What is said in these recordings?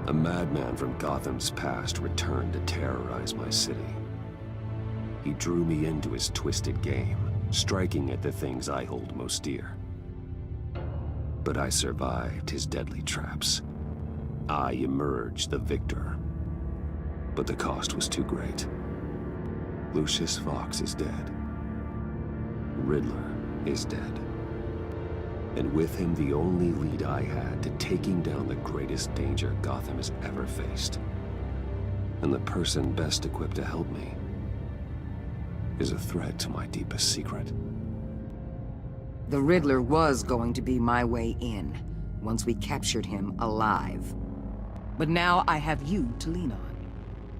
A madman from Gotham's past returned to terrorize my city. He drew me into his twisted game, striking at the things I hold most dear. But I survived his deadly traps. I emerged the victor. But the cost was too great. Lucius Fox is dead. Riddler is dead. And with him the only lead I had to taking down the greatest danger Gotham has ever faced. And the person best equipped to help me is a threat to my deepest secret. The Riddler was going to be my way in, once we captured him alive. But now I have you to lean on.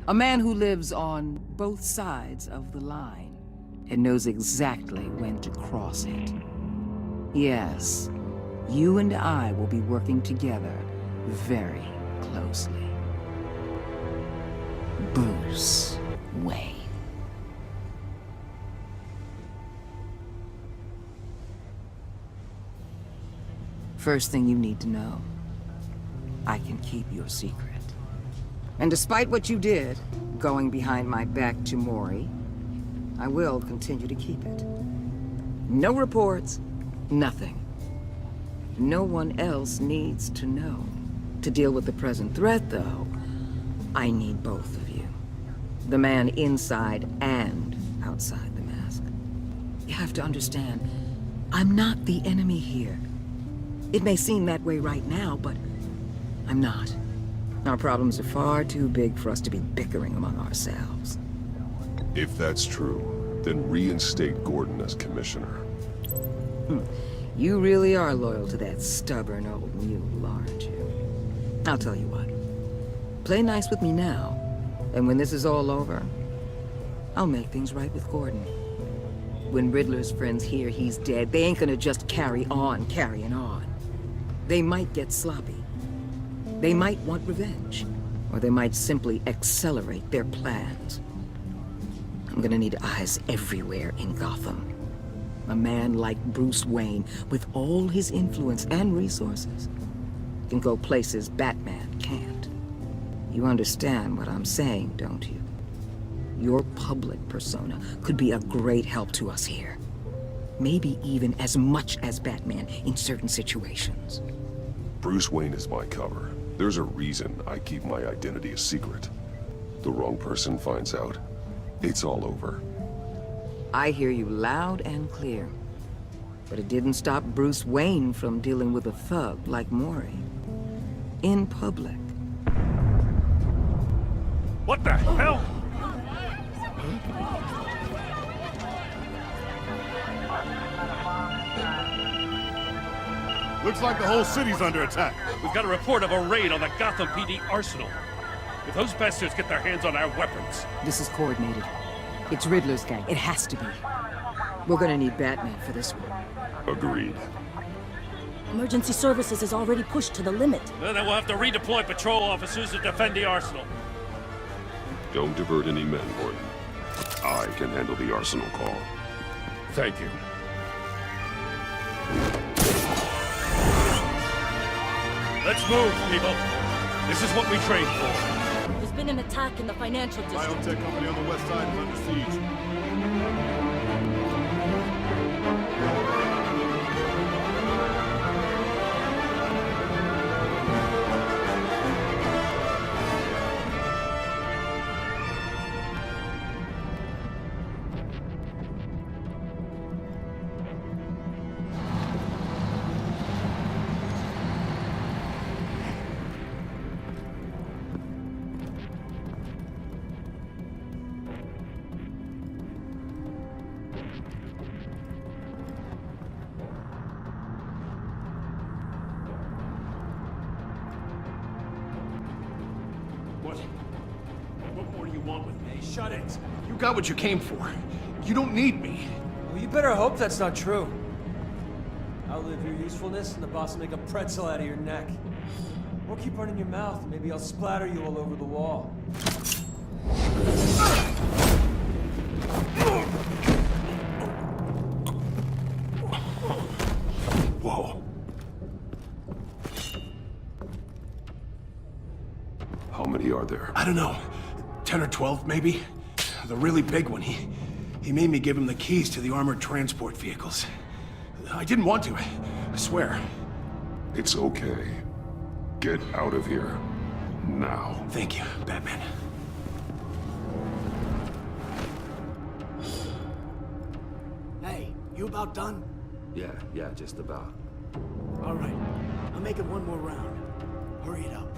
A man who lives on both sides of the line, and knows exactly when to cross it. Yes, you and I will be working together very closely. Bruce Wayne. First thing you need to know, I can keep your secret. And despite what you did, going behind my back to Mori, I will continue to keep it. No reports, nothing. No one else needs to know. To deal with the present threat, though, I need both of you. The man inside and outside the mask. You have to understand, I'm not the enemy here. It may seem that way right now, but I'm not. Our problems are far too big for us to be bickering among ourselves. If that's true, then reinstate Gordon as commissioner. You really are loyal to that stubborn old mule, aren't you? I'll tell you what. Play nice with me now, and when this is all over, I'll make things right with Gordon. When Riddler's friends hear he's dead, they ain't gonna just carry on carrying on. They might get sloppy. They might want revenge, or they might simply accelerate their plans. I'm gonna need eyes everywhere in Gotham. A man like Bruce Wayne, with all his influence and resources, can go places Batman can't. You understand what I'm saying, don't you? Your public persona could be a great help to us here. Maybe even as much as Batman in certain situations. Bruce Wayne is my cover. There's a reason I keep my identity a secret. The wrong person finds out, it's all over. I hear you loud and clear. But it didn't stop Bruce Wayne from dealing with a thug like Mori. In public. What the hell? Looks like the whole city's under attack. We've got a report of a raid on the Gotham PD arsenal. If those bastards get their hands on our weapons... This is coordinated. It's Riddler's gang. It has to be. We're gonna need Batman for this one. Agreed. Emergency services is already pushed to the limit. Then we'll have to redeploy patrol officers to defend the arsenal. Don't divert any men, Gordon. I can handle the arsenal call. Thank you. Let's move, people. This is what we trained for. There's been an attack in the financial district. Biotech company on the west side is under siege. What more do you want with me? Shut it! You got what you came for. You don't need me. Well, you better hope that's not true. Outlive your usefulness, and the boss will make a pretzel out of your neck. Or keep running your mouth, and maybe I'll splatter you all over the wall. Whoa. are there? I don't know. 10 or 12, maybe? The really big one. He made me give him the keys to the armored transport vehicles. I didn't want to, I swear. It's okay. Get out of here. Now. Thank you, Batman. Hey, you about done? Yeah, just about. All right. I'll make it one more round. Hurry it up.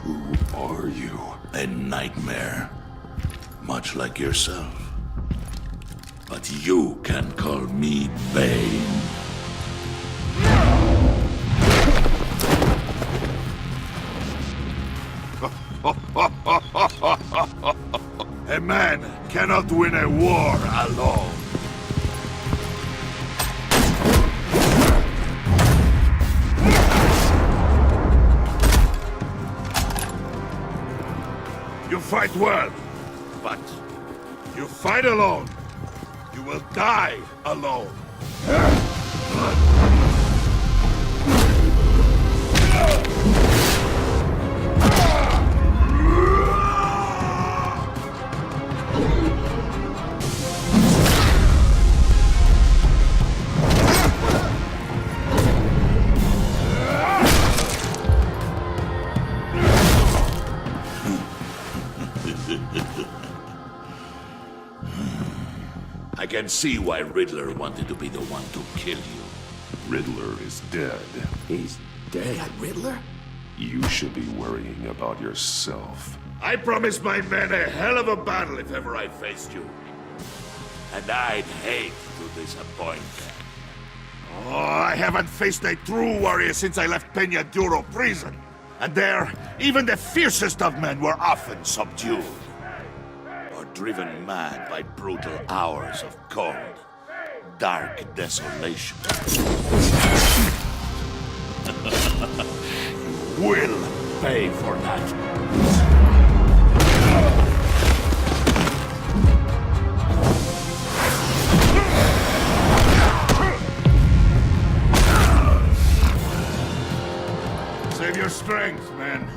Who are you? A nightmare. Much like yourself. But you can call me Bane. A man cannot win a war alone. You fight well, but you fight alone. You will die alone. I can see why Riddler wanted to be the one to kill you. Riddler is dead. He's dead. That Riddler? You should be worrying about yourself. I promised my men a hell of a battle if ever I faced you. And I'd hate to disappoint them. Oh, I haven't faced a true warrior since I left Peña Duro prison. And there, even the fiercest of men were often subdued. Or driven mad by brutal hours of cold, dark desolation. You will pay for that. Save your strength, man.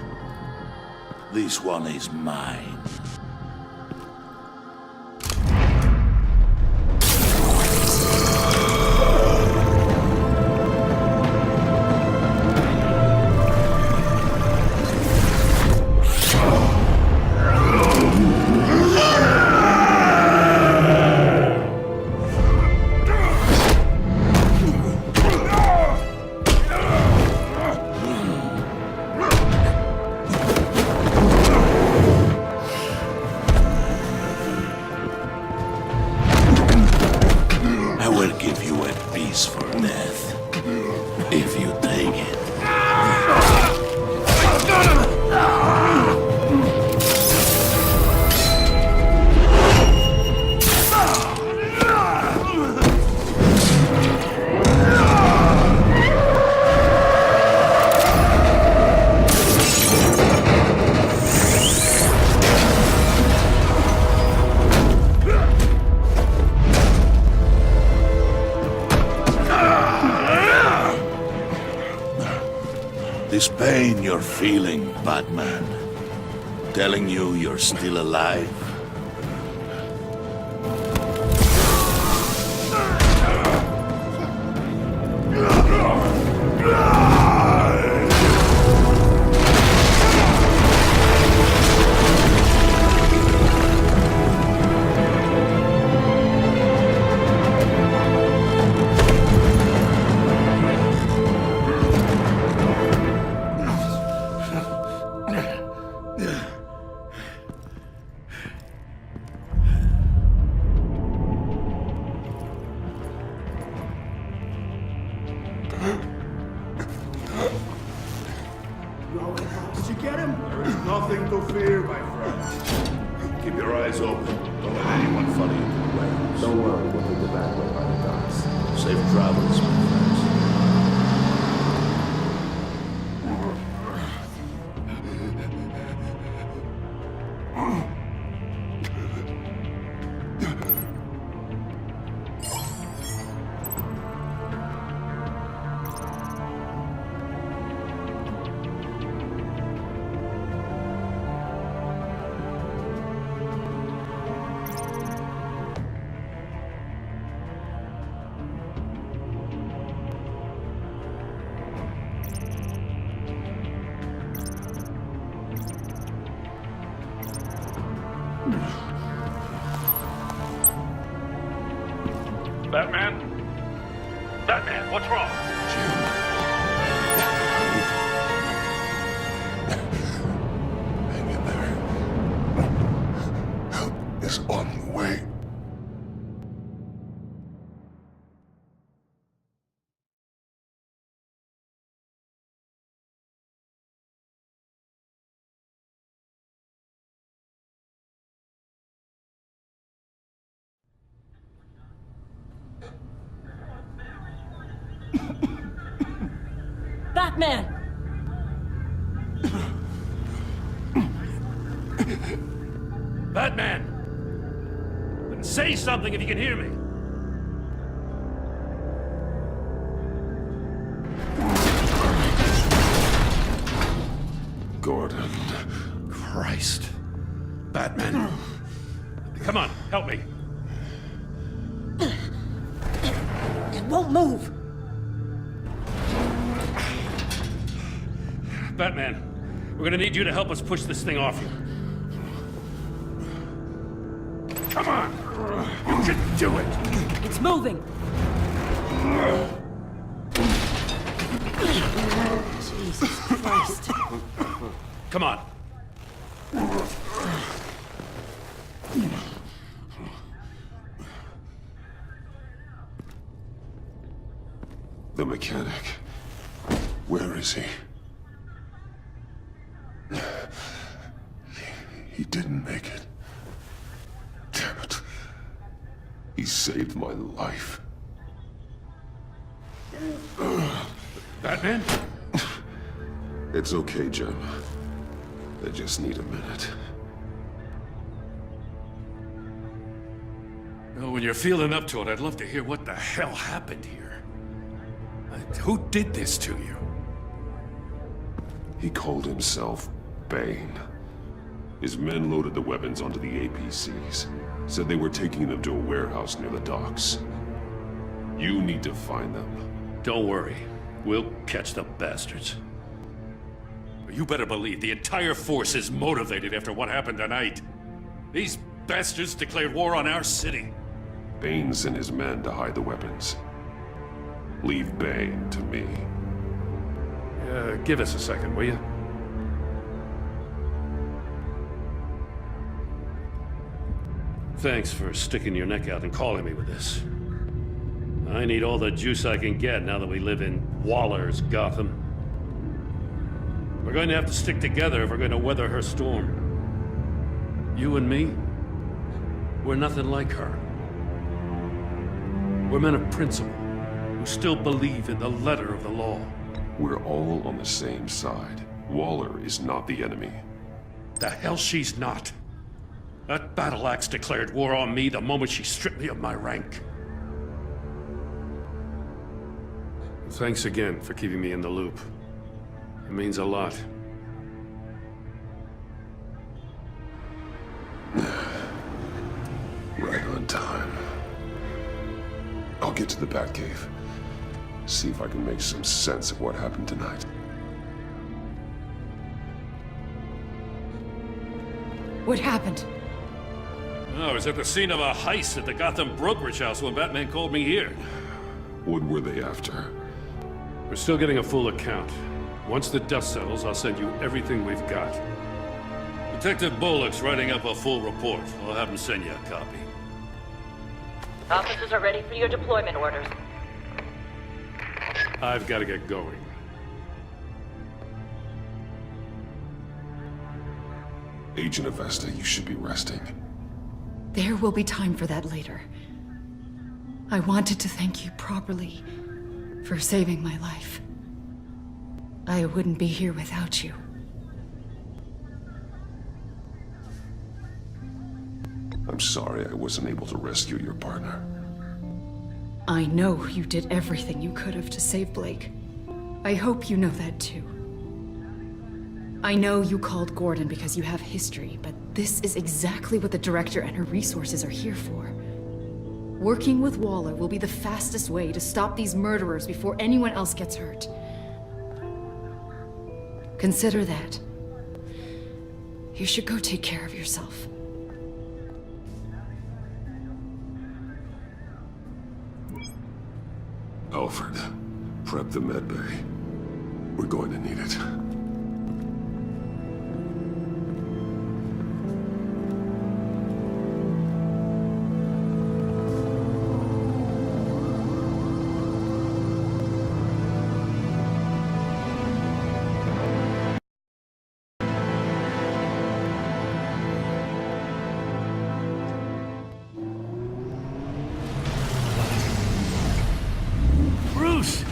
This one is mine. If you take it. This pain you're feeling, Batman, telling you you're still alive? Did you get him? There is nothing to fear, my friend. Keep your eyes open. Don't let anyone Safe travels, my friends. Batman? Batman, what's wrong? Hang in there. Help is on the way. Batman! Batman! Say something if you can hear me. Gordon. Christ. Batman. Come on, help me. It won't move! Batman, we're gonna need you to help us push this thing off you. Come on! You can do it! It's moving! Jesus Christ. Come on. The mechanic. Where is he? He didn't make it. Damn it. He saved my life. Batman? It's okay, Jim. I just need a minute. Oh, when you're feeling up to it, I'd love to hear what the hell happened here. Who did this to you? He called himself Bane. His men loaded the weapons onto the APCs. Said they were taking them to a warehouse near the docks. You need to find them. Don't worry. We'll catch the bastards. But you better believe the entire force is motivated after what happened tonight. These bastards declared war on our city. Bane sent his men to hide the weapons. Leave Bane to me. Give us a second, will you? Thanks for sticking your neck out and calling me with this. I need all the juice I can get now that we live in Waller's Gotham. We're going to have to stick together if we're going to weather her storm. You and me, we're nothing like her. We're men of principle who still believe in the letter of the law. We're all on the same side. Waller is not the enemy. The hell she's not. That battle axe declared war on me the moment she stripped me of my rank. Thanks again for keeping me in the loop. It means a lot. Right on time. I'll get to the Batcave. See if I can make some sense of what happened tonight. What happened? I was at the scene of a heist at the Gotham brokerage house when Batman called me here. What were they after? We're still getting a full account. Once the dust settles, I'll send you everything we've got. Detective Bullock's writing up a full report. I'll have him send you a copy. Officers are ready for your deployment orders. I've got to get going. Agent Avesta, you should be resting. There will be time for that later. I wanted to thank you properly for saving my life. I wouldn't be here without you. I'm sorry I wasn't able to rescue your partner. I know you did everything you could have to save Blake. I hope you know that too. I know you called Gordon because you have history, but this is exactly what the director and her resources are here for. Working with Waller will be the fastest way to stop these murderers before anyone else gets hurt. Consider that. You should go take care of yourself. Alfred, prep the med bay. We're going to need it. Bruce!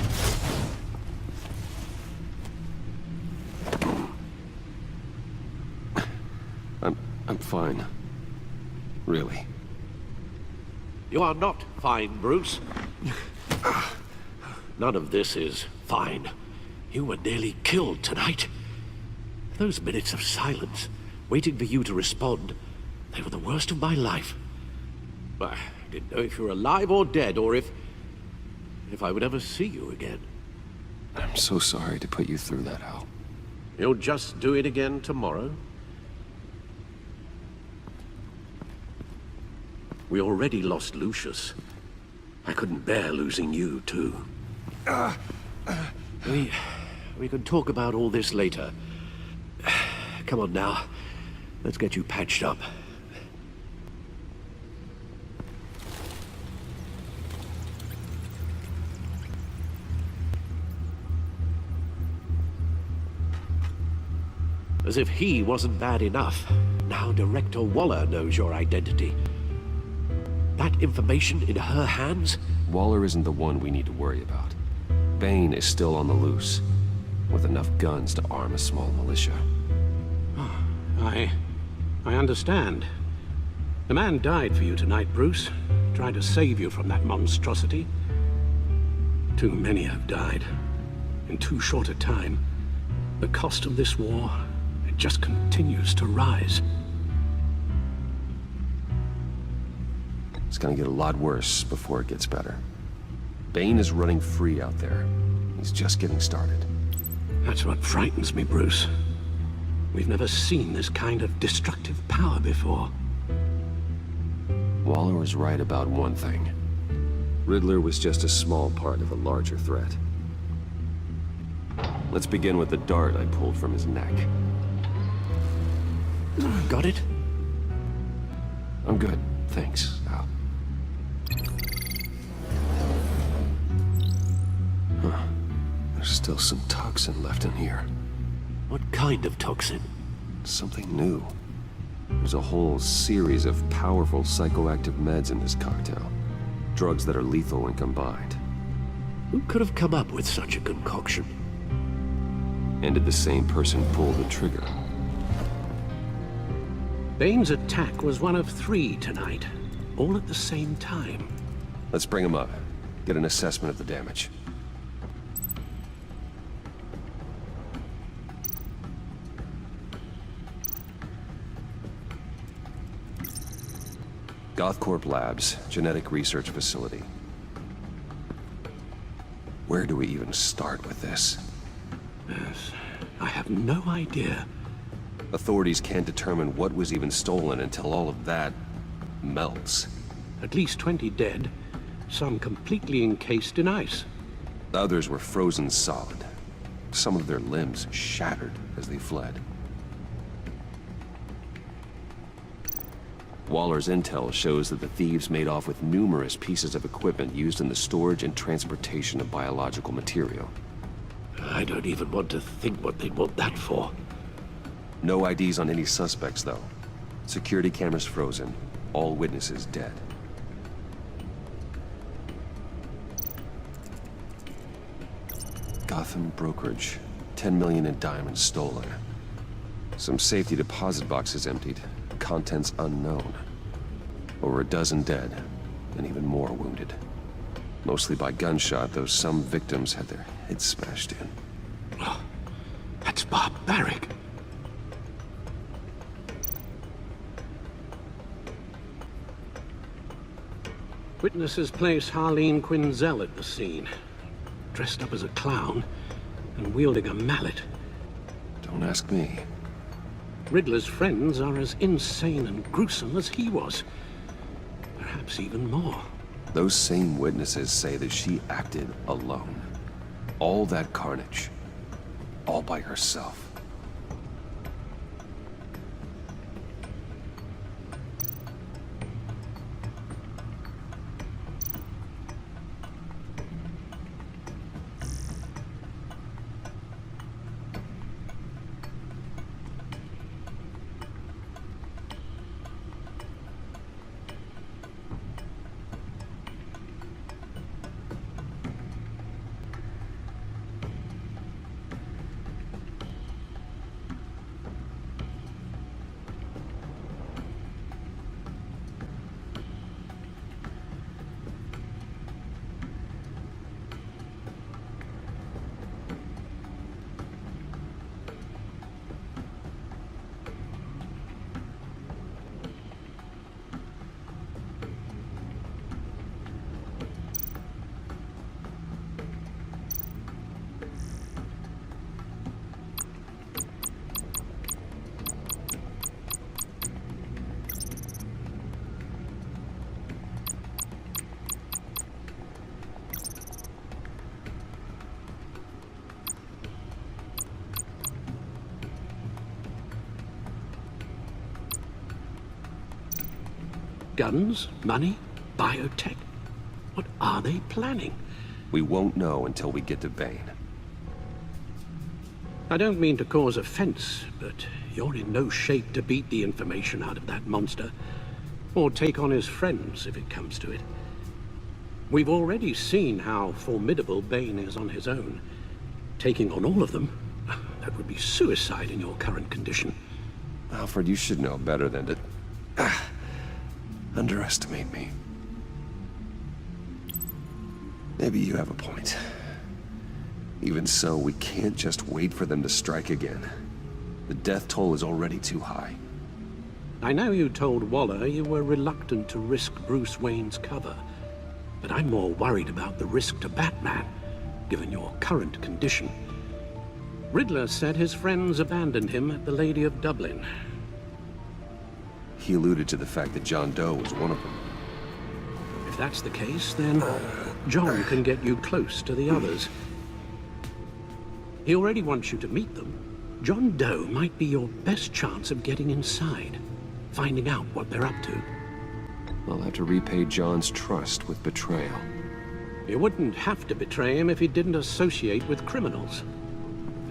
I'm fine. Really. You are not fine, Bruce. None of this is fine. You were nearly killed tonight. Those minutes of silence, waiting for you to respond, they were the worst of my life. I didn't know if you were alive or dead, or if I would ever see you again. I'm so sorry to put you through that, Al. You'll just do it again tomorrow? We already lost Lucius. I couldn't bear losing you, too. We can talk about all this later. Come on now. Let's get you patched up. As if he wasn't bad enough, now Director Waller knows your identity. That information in her hands? Waller isn't the one we need to worry about. Bane is still on the loose, with enough guns to arm a small militia. I understand. The man died for you tonight, Bruce. Tried to save you from that monstrosity. Too many have died. In too short a time. The cost of this war, it just continues to rise. It's gonna get a lot worse before it gets better. Bane is running free out there. He's just getting started. That's what frightens me, Bruce. We've never seen this kind of destructive power before. Waller was right about one thing. Riddler was just a small part of a larger threat. Let's begin with the dart I pulled from his neck. Got it? I'm good, thanks, Al. Huh. There's still some toxin left in here. What kind of toxin? Something new. There's a whole series of powerful psychoactive meds in this cocktail. Drugs that are lethal when combined. Who could have come up with such a concoction? And did the same person pull the trigger? Bane's attack was one of 3 tonight, all at the same time. Let's bring him up. Get an assessment of the damage. Gothcorp Labs, genetic research facility. Where do we even start with this? Yes, I have no idea. Authorities can't determine what was even stolen until all of that melts. At least 20 dead, some completely encased in ice. Others were frozen solid. Some of their limbs shattered as they fled. Waller's intel shows that the thieves made off with numerous pieces of equipment used in the storage and transportation of biological material. I don't even want to think what they'd want that for. No IDs on any suspects, though. Security cameras frozen. All witnesses dead. Gotham brokerage. 10 million in diamonds stolen. Some safety deposit boxes emptied. Contents unknown. Over a dozen dead, and even more wounded. Mostly by gunshot, though some victims had their heads smashed in. Oh, that's barbaric. Witnesses place Harleen Quinzel at the scene, dressed up as a clown and wielding a mallet. Don't ask me. Riddler's friends are as insane and gruesome as he was. Perhaps even more. Those same witnesses say that she acted alone. All that carnage. All by herself. Guns? Money? Biotech? What are they planning? We won't know until we get to Bane. I don't mean to cause offense, but you're in no shape to beat the information out of that monster. Or take on his friends, if it comes to it. We've already seen how formidable Bane is on his own. Taking on all of them, that would be suicide in your current condition. Alfred, you should know better than to underestimate me. Maybe you have a point. Even so, we can't just wait for them to strike again. The death toll is already too high. I know you told Waller you were reluctant to risk Bruce Wayne's cover, but I'm more worried about the risk to Batman, given your current condition. Riddler said his friends abandoned him at the Lady of Dublin. He alluded to the fact that John Doe was one of them. If that's the case, then John can get you close to the others. He already wants you to meet them. John Doe might be your best chance of getting inside, finding out what they're up to. I'll have to repay John's trust with betrayal. You wouldn't have to betray him if he didn't associate with criminals.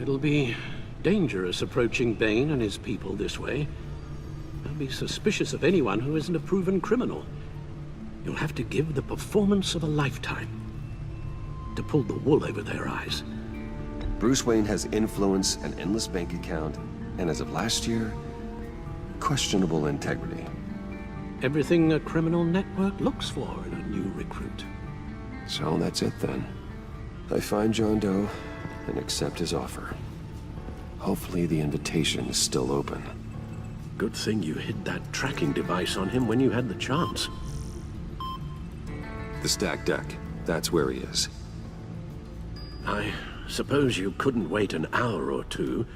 It'll be dangerous approaching Bane and his people this way. They'll be suspicious of anyone who isn't a proven criminal. You'll have to give the performance of a lifetime to pull the wool over their eyes. Bruce Wayne has influence, an endless bank account, and as of last year, questionable integrity. Everything a criminal network looks for in a new recruit. So that's it then. I find John Doe and accept his offer. Hopefully the invitation is still open. Good thing you hid that tracking device on him when you had the chance. The stacked deck, that's where he is. I suppose you couldn't wait an hour or two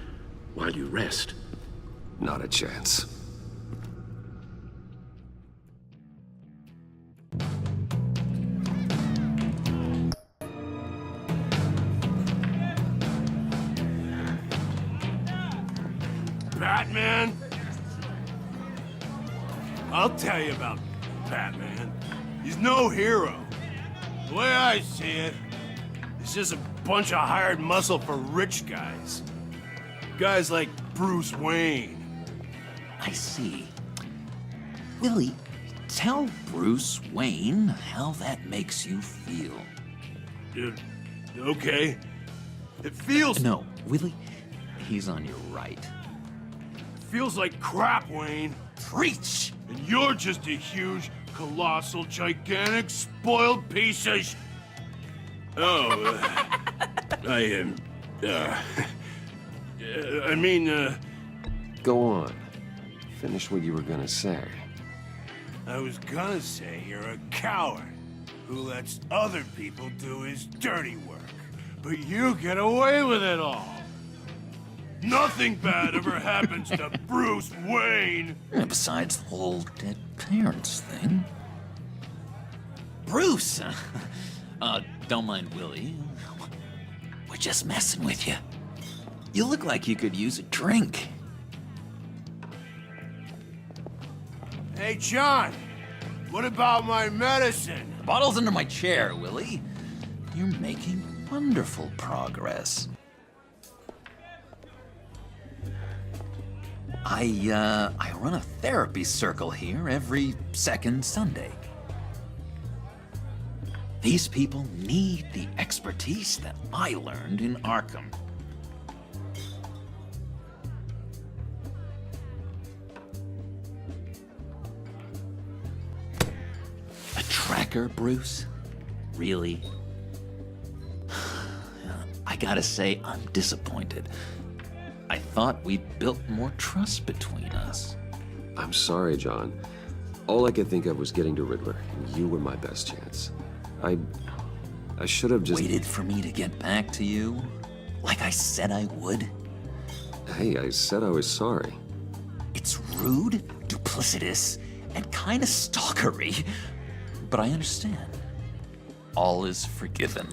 while you rest. Not a chance. Batman? I'll tell you about Batman. He's no hero. The way I see it, he's just a bunch of hired muscle for rich guys. Guys like Bruce Wayne. I see. Willie, tell Bruce Wayne how that makes you feel. Okay. It feels... No, Willie, he's on your right. feels like crap, Wayne. Preach! And you're just a huge, colossal, gigantic, spoiled piece of Oh, I am... I mean, Go on. Finish what you were gonna say. I was gonna say you're a coward who lets other people do his dirty work. But you get away with it all. Nothing bad ever happens to Bruce Wayne. Besides the whole dead parents thing. Bruce! Don't mind Willie. We're just messing with you. You look like you could use a drink. Hey, John, what about my medicine? The bottle's under my chair, Willie. You're making wonderful progress. I run a therapy circle here every second Sunday. These people need the expertise that I learned in Arkham. A tracker, Bruce? Really? I gotta say, I'm disappointed. I thought we'd built more trust between us. I'm sorry, John. All I could think of was getting to Riddler, and you were my best chance. I should have just... Waited for me to get back to you? Like I said I would? Hey, I said I was sorry. It's rude, duplicitous, and kinda stalkery. But I understand. All is forgiven.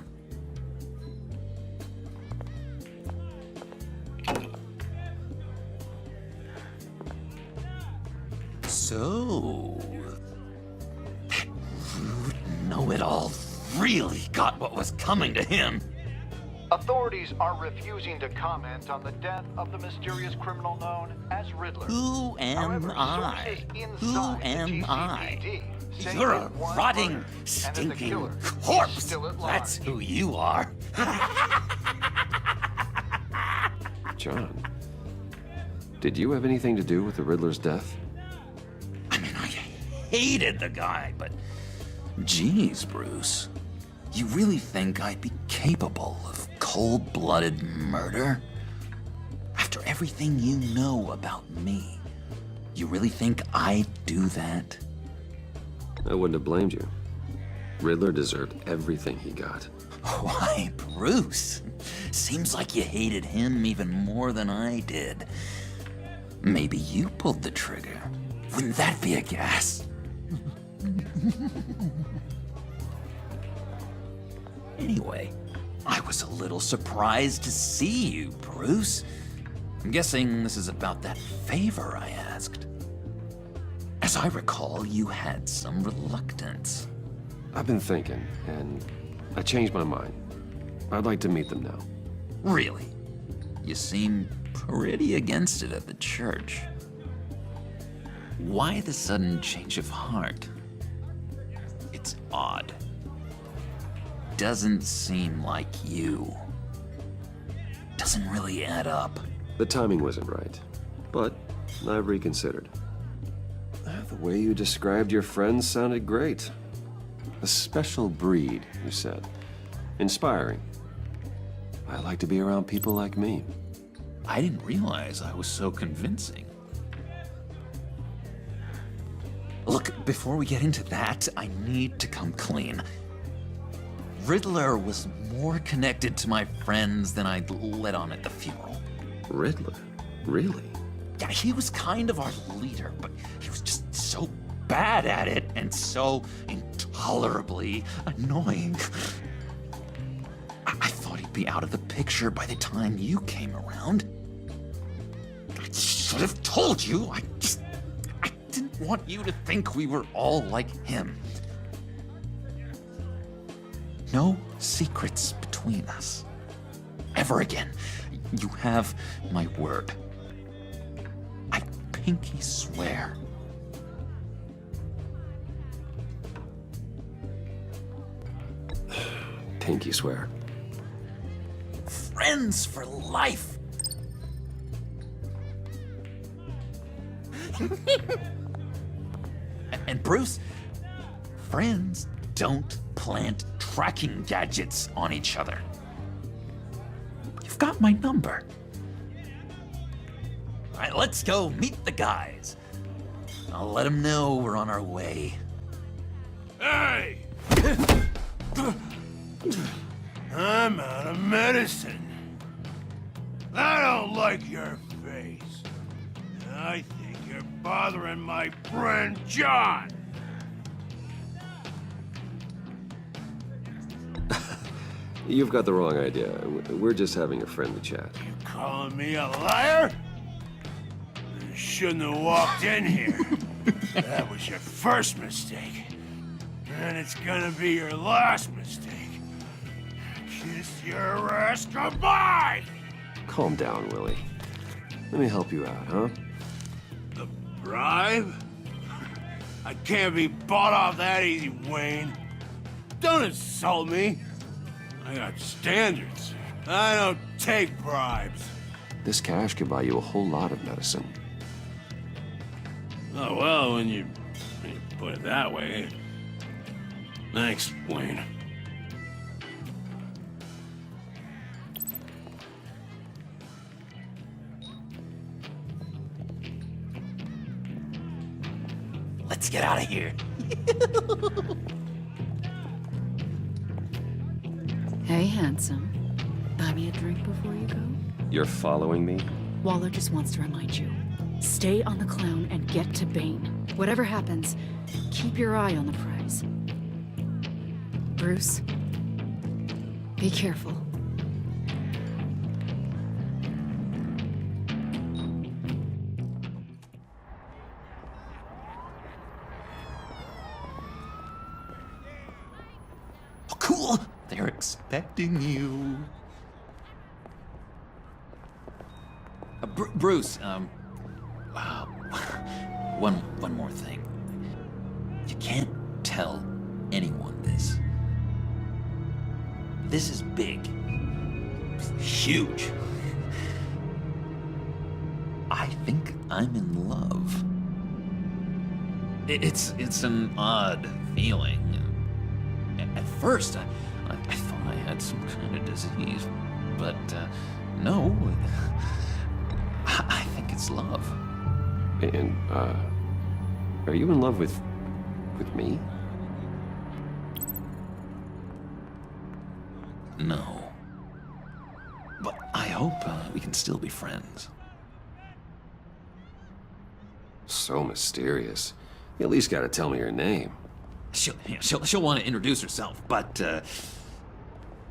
So... that rude know-it-all really got what was coming to him. Authorities are refusing to comment on the death of the mysterious criminal known as Riddler. Who am However, I? sources Who inside the am I? GCPD say You're a that one rotting, murdered and that the stinking killer is corpse. still at That's large. who you are. John, did you have anything to do with the Riddler's death? I mean, I hated the guy, but... Geez, Bruce. You really think I'd be capable of cold-blooded murder? After everything you know about me, you really think I'd do that? I wouldn't have blamed you. Riddler deserved everything he got. Why, Bruce? Seems like you hated him even more than I did. Maybe you pulled the trigger. Wouldn't that be a gas? Anyway, I was a little surprised to see you, Bruce. I'm guessing this is about that favor I asked. As I recall, you had some reluctance. I've been thinking, and I changed my mind. I'd like to meet them now. Really? You seem pretty against it at the church. Why the sudden change of heart? It's odd. Doesn't seem like you. Doesn't really add up. The timing wasn't right, but I've reconsidered. The way you described your friends sounded great. A special breed, you said. Inspiring. I like to be around people like me. I didn't realize I was so convincing. Look, before we get into that, I need to come clean. Riddler was more connected to my friends than I'd let on at the funeral. Riddler? Really? Yeah, he was kind of our leader, but he was just so bad at it and so intolerably annoying. I thought he'd be out of the picture by the time you came around. I should have told you. I didn't want you to think we were all like him. No secrets between us. Ever again. You have my word. I pinky swear. Pinky swear. friends for life. And Bruce, friends don't plant tracking gadgets on each other. You've got my number. All right, let's go meet the guys. I'll let them know we're on our way. Hey! I'm out of medicine. I don't like your face. I think you're bothering my friend John. You've got the wrong idea. We're just having a friendly chat. You calling me a liar? You shouldn't have walked in here. That was your first mistake. And it's gonna be your last mistake. Kiss your ass goodbye! Calm down, Willie. Let me help you out, huh? A bribe? I can't be bought off that easy, Wayne. Don't insult me. I got standards. I don't take bribes. This cash could buy you a whole lot of medicine. Oh, well, when you put it that way. Thanks, Wayne. Let's get out of here. Hey, handsome. Buy me a drink before you go? You're following me? Waller just wants to remind you. Stay on the clown and get to Bane. Whatever happens, keep your eye on the prize. Bruce, be careful. Oh, cool! They're expecting you. Bruce, one more thing. You can't tell anyone this. This is big. Huge. I think I'm in love. It's an odd feeling. At first, I thought I had some kind of disease, but no. I think it's love. And, are you in love with me? No. But I hope we can still be friends. So mysterious. You at least gotta tell me your name. She'll want to introduce herself, but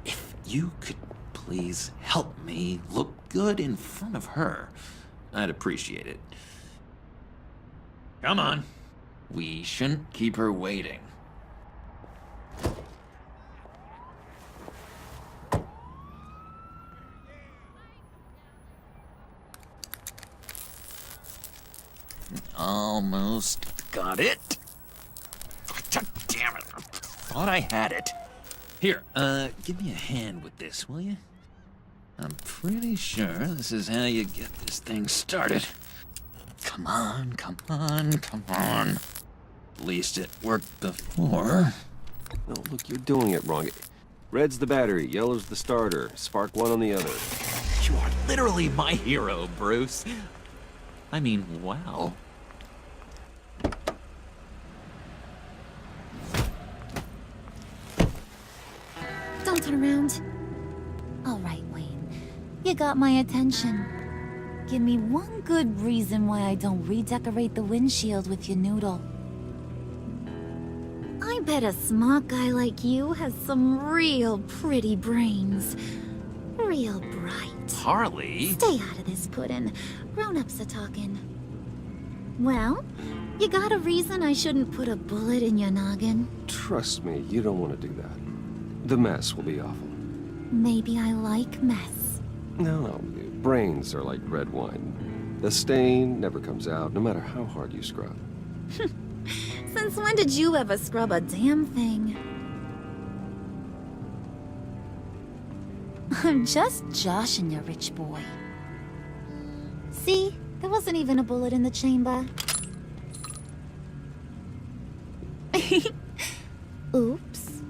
if you could please help me look good in front of her, I'd appreciate it. Come on. We shouldn't keep her waiting. Almost got it. God damn it. I thought I had it. Here, give me a hand with this, will you? I'm pretty sure this is how you get this thing started. Come on, come on, come on. At least it worked before. No, look, you're doing it wrong. Red's the battery, yellow's the starter, spark one on the other. You are literally my hero, Bruce. I mean, wow. Don't turn around. All right, Wayne. You got my attention. Give me one good reason why I don't redecorate the windshield with your noodle. I bet a smart guy like you has some real pretty brains. Real bright. Harley? Stay out of this, Puddin'. Grown-ups are talking. Well, you got a reason I shouldn't put a bullet in your noggin? Trust me, you don't want to do that. The mess will be awful. Maybe I like mess. No, brains are like red wine. The stain never comes out, no matter how hard you scrub. Since when did you ever scrub a damn thing? I'm just joshing you, rich boy. See? There wasn't even a bullet in the chamber. Oops.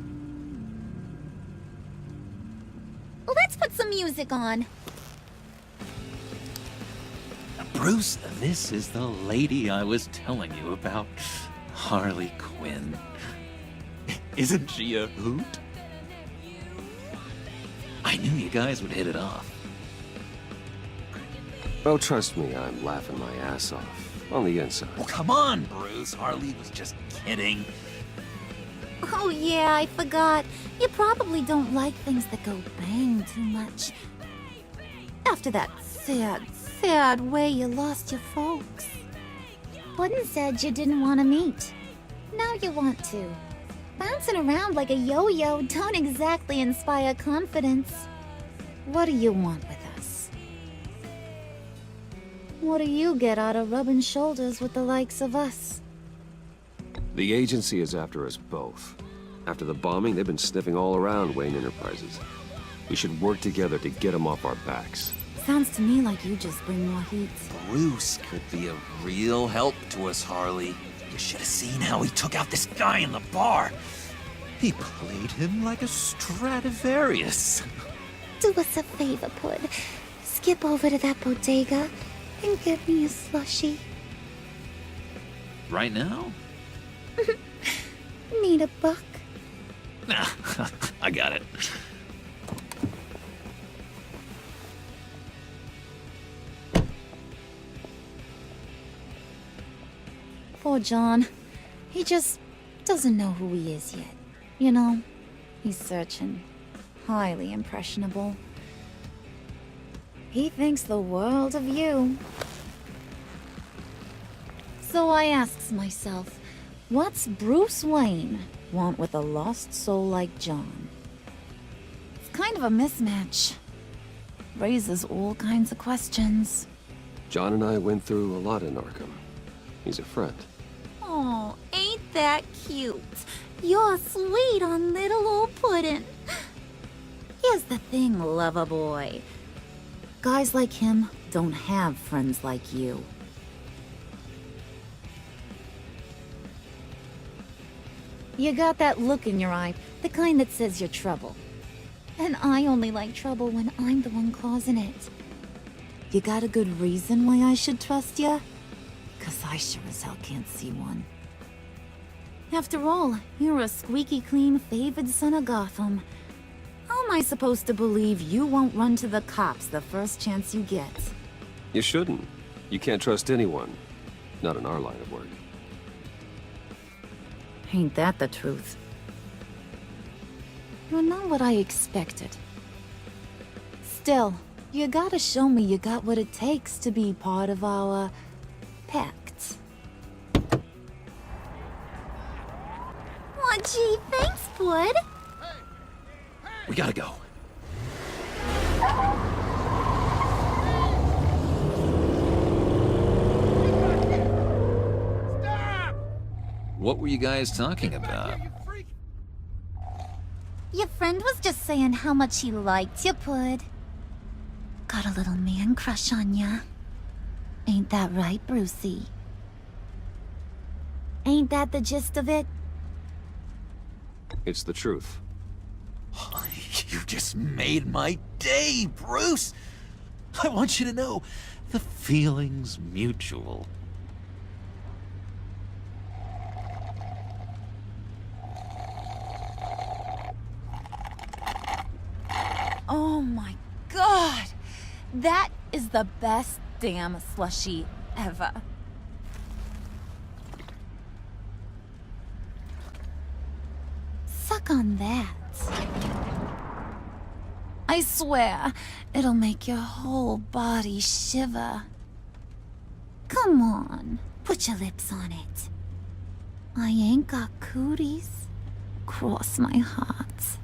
Let's put some music on. Bruce, this is the lady I was telling you about. Harley Quinn. Isn't she a hoot? I knew you guys would hit it off. Oh, trust me, I'm laughing my ass off. On the inside. Well, come on, Bruce. Harley was just kidding. Oh yeah, I forgot. You probably don't like things that go bang too much. After that sad way you lost your folks. Wooden said you didn't want to meet. Now you want to. Bouncing around like a yo-yo don't exactly inspire confidence. What do you want with us? What do you get out of rubbing shoulders with the likes of us? The agency is after us both. After the bombing, they've been sniffing all around Wayne Enterprises. We should work together to get them off our backs. Sounds to me like you just bring more heat. Bruce could be a real help to us, Harley. You should have seen how he took out this guy in the bar. He played him like a Stradivarius. Do us a favor, Pud. Skip over to that bodega and get me a slushie. Right now? Need a buck? Nah, I got it. Poor John. He just doesn't know who he is yet. You know, he's searching. Highly impressionable. He thinks the world of you. So I asks myself, what's Bruce Wayne want with a lost soul like John? It's kind of a mismatch. Raises all kinds of questions. John and I went through a lot in Arkham. He's a friend. Oh, ain't that cute? You're sweet on little old Puddin'. Here's the thing, lover boy. Guys like him don't have friends like you. You got that look in your eye, the kind that says you're trouble. And I only like trouble when I'm the one causing it. You got a good reason why I should trust you? 'Cause I sure as hell can't see one. After all, you're a squeaky clean favored son of Gotham. How am I supposed to believe you won't run to the cops the first chance you get? You shouldn't. You can't trust anyone. Not in our line of work. Ain't that the truth? You're not what I expected. Still, you gotta show me you got what it takes to be part of our pact. Aw, gee, thanks, Bud. We gotta go. What were you guys talking about? Your friend was just saying how much he liked you, Pud. Got a little man crush on ya. Ain't that right, Brucey? Ain't that the gist of it? It's the truth. You just made my day, Bruce! I want you to know, the feeling's mutual. Oh my god! That is the best damn slushie ever. Suck on that. I swear, it'll make your whole body shiver. Come on, put your lips on it. I ain't got cooties. Cross my heart.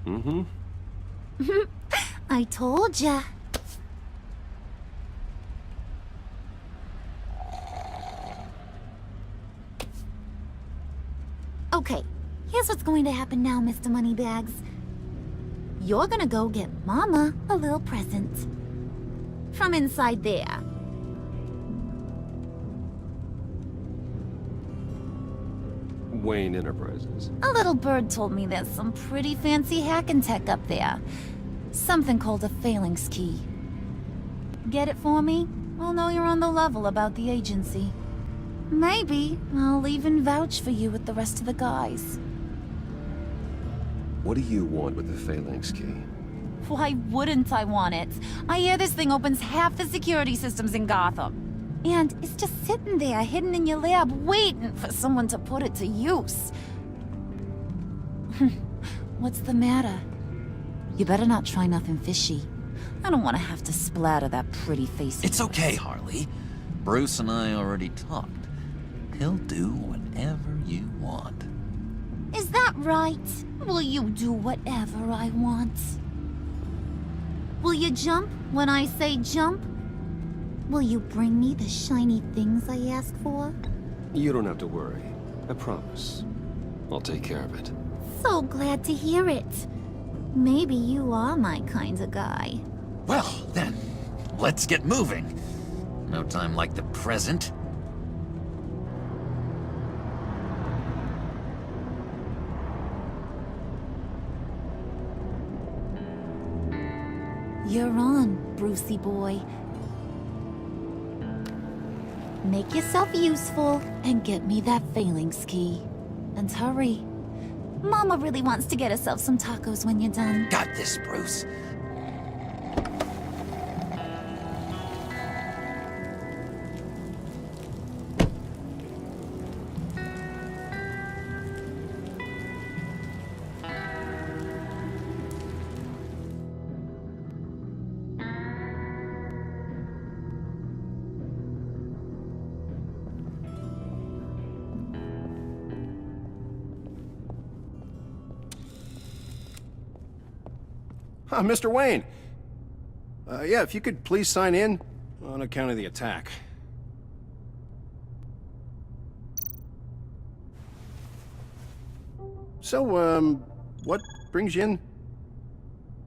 Mm-hmm. I told ya. Okay, Here's what's going to happen now, Mr. Moneybags. You're gonna go get Mama a little present. From inside there. Wayne Enterprises. A little bird told me there's some pretty fancy hacking tech up there. Something called a phalanx key. Get it for me? I'll know you're on the level about the agency. Maybe I'll even vouch for you with the rest of the guys. What do you want with the phalanx key? Why wouldn't I want it? I hear this thing opens half the security systems in Gotham. And it's just sitting there, hidden in your lab, waiting for someone to put it to use. What's the matter? You better not try nothing fishy. I don't want to have to splatter that pretty face. It's okay, Harley. Bruce and I already talked. He'll do whatever you want. Is that right? Will you do whatever I want? Will you jump when I say jump? Will you bring me the shiny things I ask for? You don't have to worry. I promise. I'll take care of it. So glad to hear it. Maybe you are my kind of guy. Well, then, let's get moving. No time like the present. You're on, Brucey boy. Make yourself useful and get me that phalanx key. And hurry. Mama really wants to get herself some tacos when you're done. Got this, Bruce. Mr. Wayne. Yeah, if you could please sign in on account of the attack. So, what brings you in?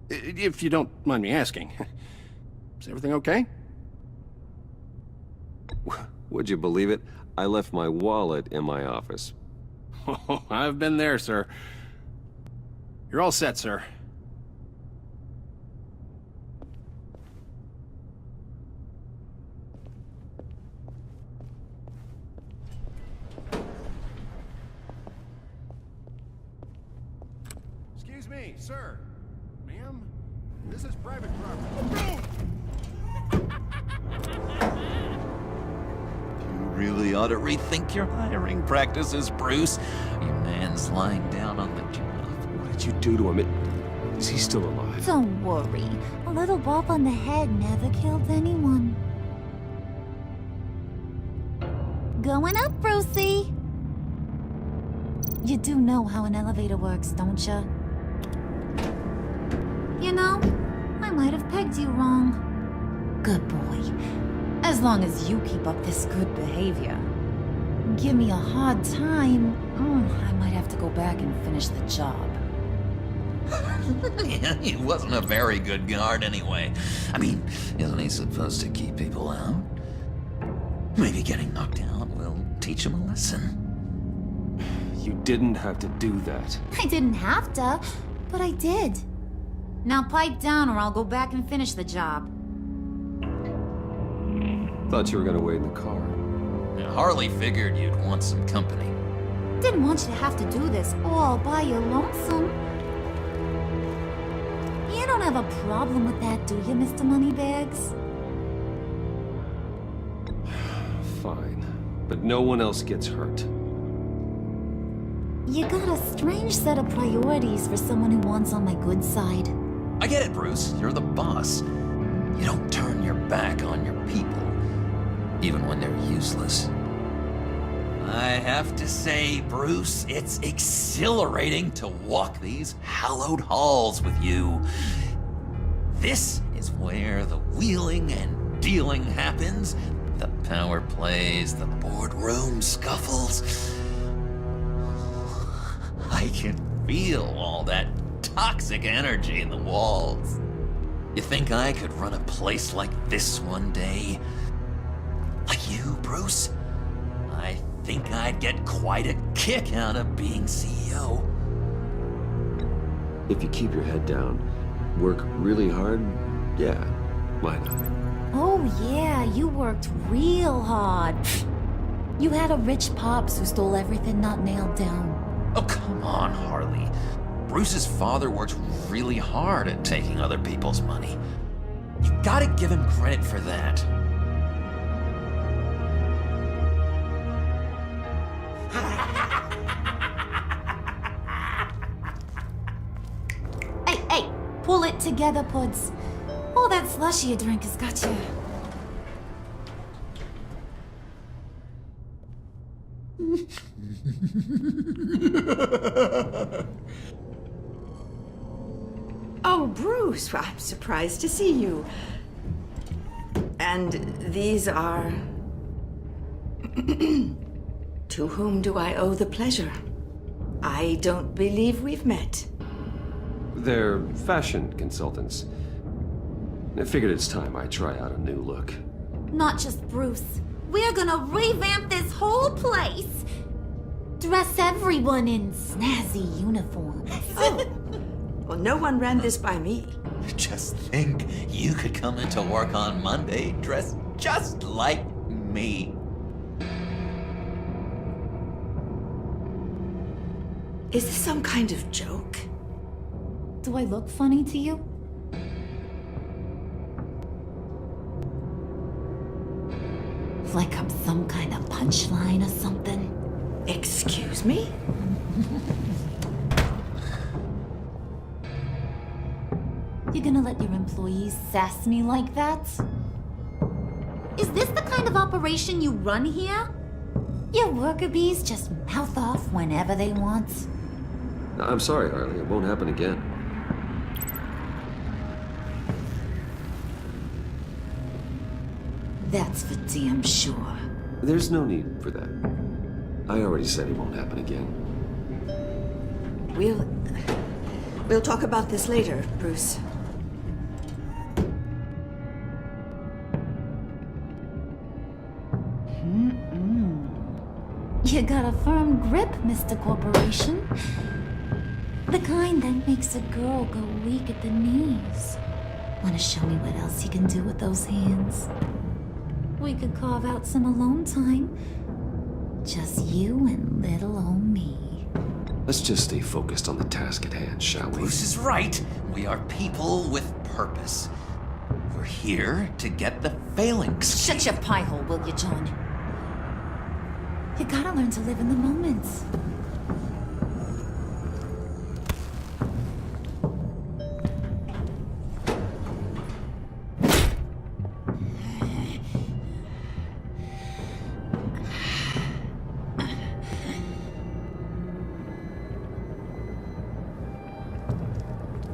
If you don't mind me asking. Is everything okay? Would you believe it? I left my wallet in my office. Oh, I've been there, sir. You're all set, sir. Excuse me, sir. Ma'am, this is private property. You really ought to rethink your hiring practices, Bruce. Your man's lying down on the job. What did you do to him? Is he still alive? Don't worry. A little bump on the head never killed anyone. Going up, Brucey. You do know how an elevator works, don't you? You know, I might have pegged you wrong. Good boy. As long as you keep up this good behavior. Give me a hard time, I might have to go back and finish the job. Yeah, he wasn't a very good guard anyway. I mean, isn't he supposed to keep people out? Maybe getting knocked out will teach him a lesson. You didn't have to do that. I didn't have to, but I did. Now pipe down or I'll go back and finish the job. Thought you were gonna wait in the car. Now, Harley figured you'd want some company. Didn't want you to have to do this all by your lonesome. You don't have a problem with that, do you, Mr. Moneybags? Fine. But no one else gets hurt. You got a strange set of priorities for someone who wants on my good side. I get it, Bruce. You're the boss. You don't turn your back on your people, even when they're useless. I have to say, Bruce, it's exhilarating to walk these hallowed halls with you. This is where the wheeling and dealing happens, the power plays, the boardroom scuffles. I I can feel all that toxic energy in the walls. You think I could run a place like this one day? Like you, Bruce? I think I'd get quite a kick out of being CEO. If you keep your head down, work really hard, yeah, why not? Oh yeah, you worked real hard. You had a rich pops who stole everything not nailed down. Oh, come on, Harley. Bruce's father worked really hard at taking other people's money. You gotta give him credit for that. Hey, pull it together, Puds. All that slushy you drink has got you. Oh, Bruce, I'm surprised to see you. And these are... To whom do I owe the pleasure? I don't believe we've met. They're fashion consultants. I figured it's time I try out a new look. Not just Bruce. We're gonna revamp this whole place. Dress everyone in snazzy uniforms. Oh. Well, no one ran this by me. Just think, you could come into work on Monday dressed just like me. Is this some kind of joke? Do I look funny to you? Like I'm some kind of punchline or something? Excuse me? You gonna let your employees sass me like that? Is this the kind of operation you run here? Your worker bees just mouth off whenever they want? I'm sorry, Harley. It won't happen again. That's for damn sure. There's no need for that. I already said it won't happen again. We'll talk about this later, Bruce. You got a firm grip, Mr. Corporation. The kind that makes a girl go weak at the knees. Wanna show me what else you can do with those hands? We could carve out some alone time. Just you and little old me. Let's just stay focused on the task at hand, shall we? Bruce is right. We are people with purpose. We're here to get the failings. Shut your pie hole, will you, John? You gotta learn to live in the moment.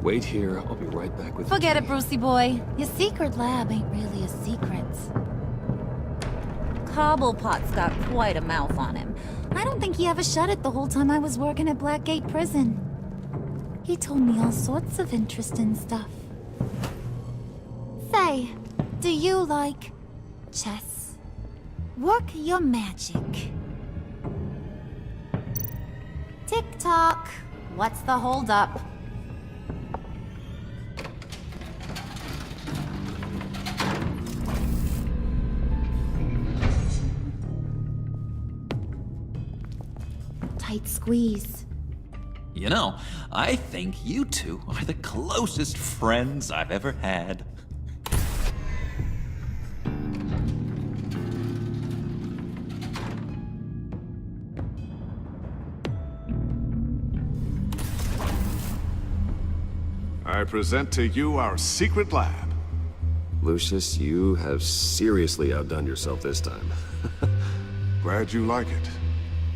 Wait here. I'll be right back with you. Forget it, Brucey boy. Your secret lab ain't really a secret. Cobblepot's got quite a mouth on him. I don't think he ever shut it the whole time I was working at Blackgate Prison. He told me all sorts of interesting stuff. Say, do you like chess? Work your magic. Tick-tock. What's the holdup? Tight squeeze. You know, I think you two are the closest friends I've ever had. I present to you our secret lab. Lucius, you have seriously outdone yourself this time. Glad you like it.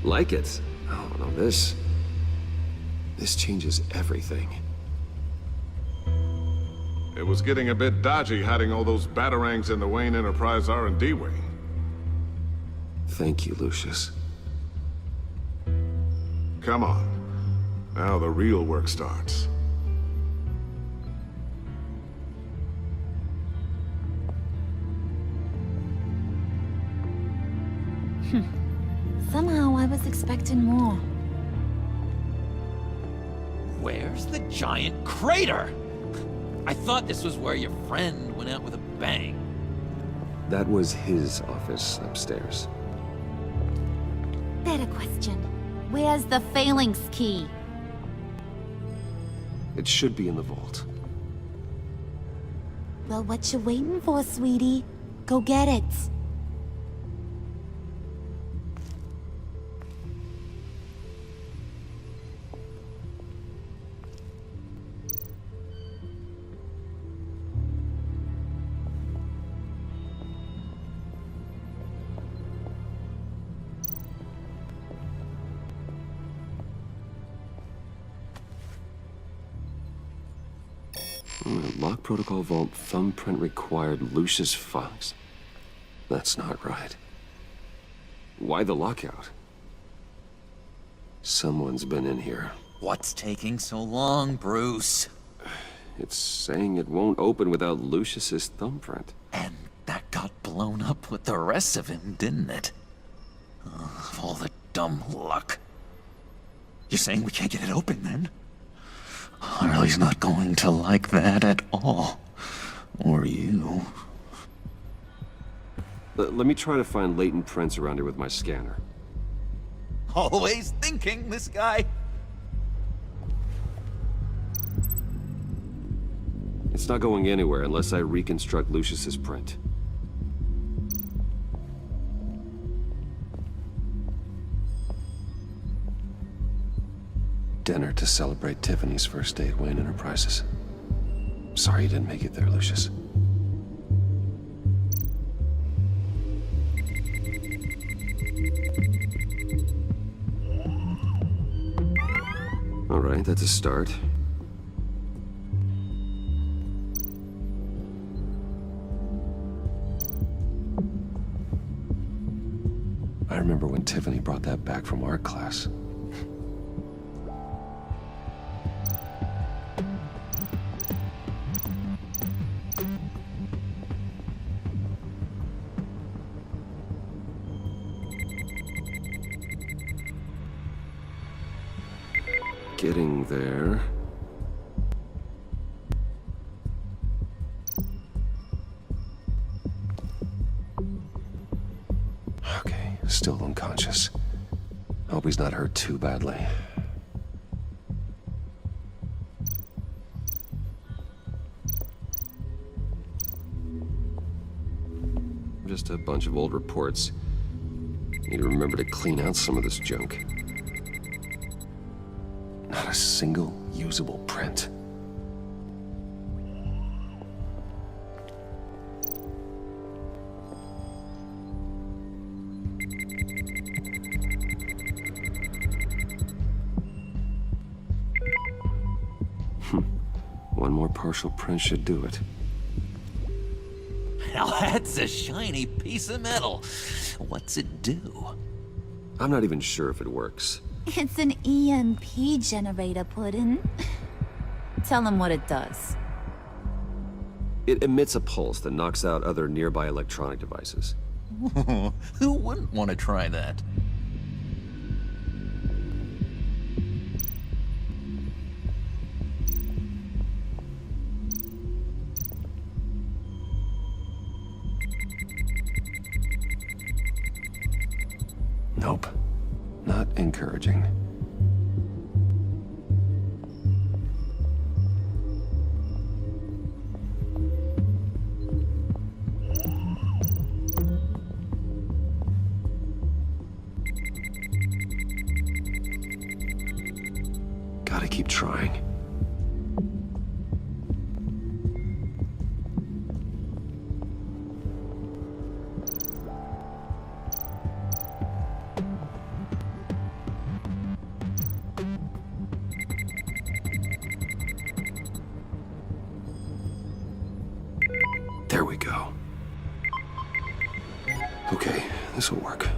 Like it? Oh, no, this changes everything. It was getting a bit dodgy hiding all those batarangs in the Wayne Enterprise R&D wing. Thank you, Lucius. Come on. Now the real work starts. Somehow I was expecting more. Where's the giant crater? I thought this was where your friend went out with a bang. That was his office upstairs. Better question. Where's the phalanx key? It should be in the vault. Well, what you waiting for, sweetie? Go get it. Lock protocol vault thumbprint required Lucius Fox. That's not right. Why the lockout? Someone's been in here. What's taking so long, Bruce? It's saying it won't open without Lucius's thumbprint. And that got blown up with the rest of him, didn't it? All the dumb luck. You're saying we can't get it open, then? Harley's not going to like that at all. Or you. Let me try to find latent prints around here with my scanner. Always thinking, this guy. It's not going anywhere unless I reconstruct Lucius's print. Dinner to celebrate Tiffany's first day at Wayne Enterprises. Sorry you didn't make it there, Lucius. All right, that's a start. I remember when Tiffany brought that back from art class. Getting there. Okay, still unconscious. Hope he's not hurt too badly. Just a bunch of old reports. Need to remember to clean out some of this junk. Not a single usable print. One more partial print should do it. Now that's a shiny piece of metal. What's it do? I'm not even sure if it works. It's an EMP generator, Puddin'. Tell him what it does. It emits a pulse that knocks out other nearby electronic devices. Who wouldn't want to try that? Nope. Not encouraging. Gotta keep trying. There we go. Okay, this'll work.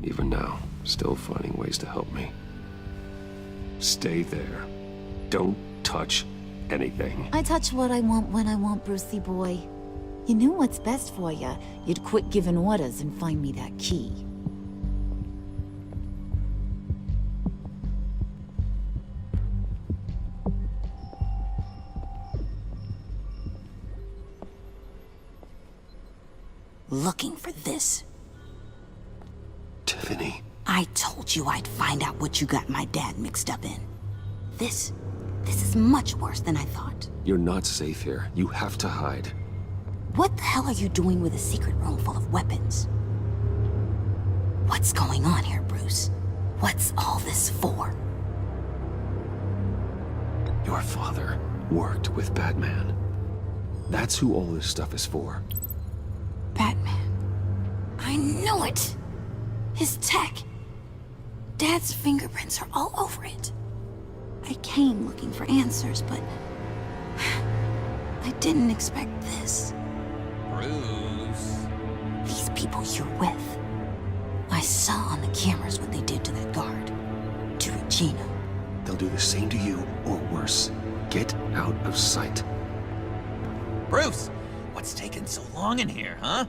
Even now, still finding ways to help me. Stay there. Don't touch anything. I touch what I want when I want, Brucey boy. You knew what's best for you. You'd quit giving orders and find me that key. Looking for this. Tiffany. I told you I'd find out what you got my dad mixed up in. This is much worse than I thought. You're not safe here. You have to hide. What the hell are you doing with a secret room full of weapons? What's going on here, Bruce? What's all this for? Your father worked with Batman. That's who all this stuff is for. Batman. I knew it! His tech. Dad's fingerprints are all over it. I came looking for answers, but I didn't expect this. Bruce. These people you're with. I saw on the cameras what they did to that guard. To Regina. They'll do the same to you, or worse. Get out of sight. Bruce, what's taking so long in here, huh?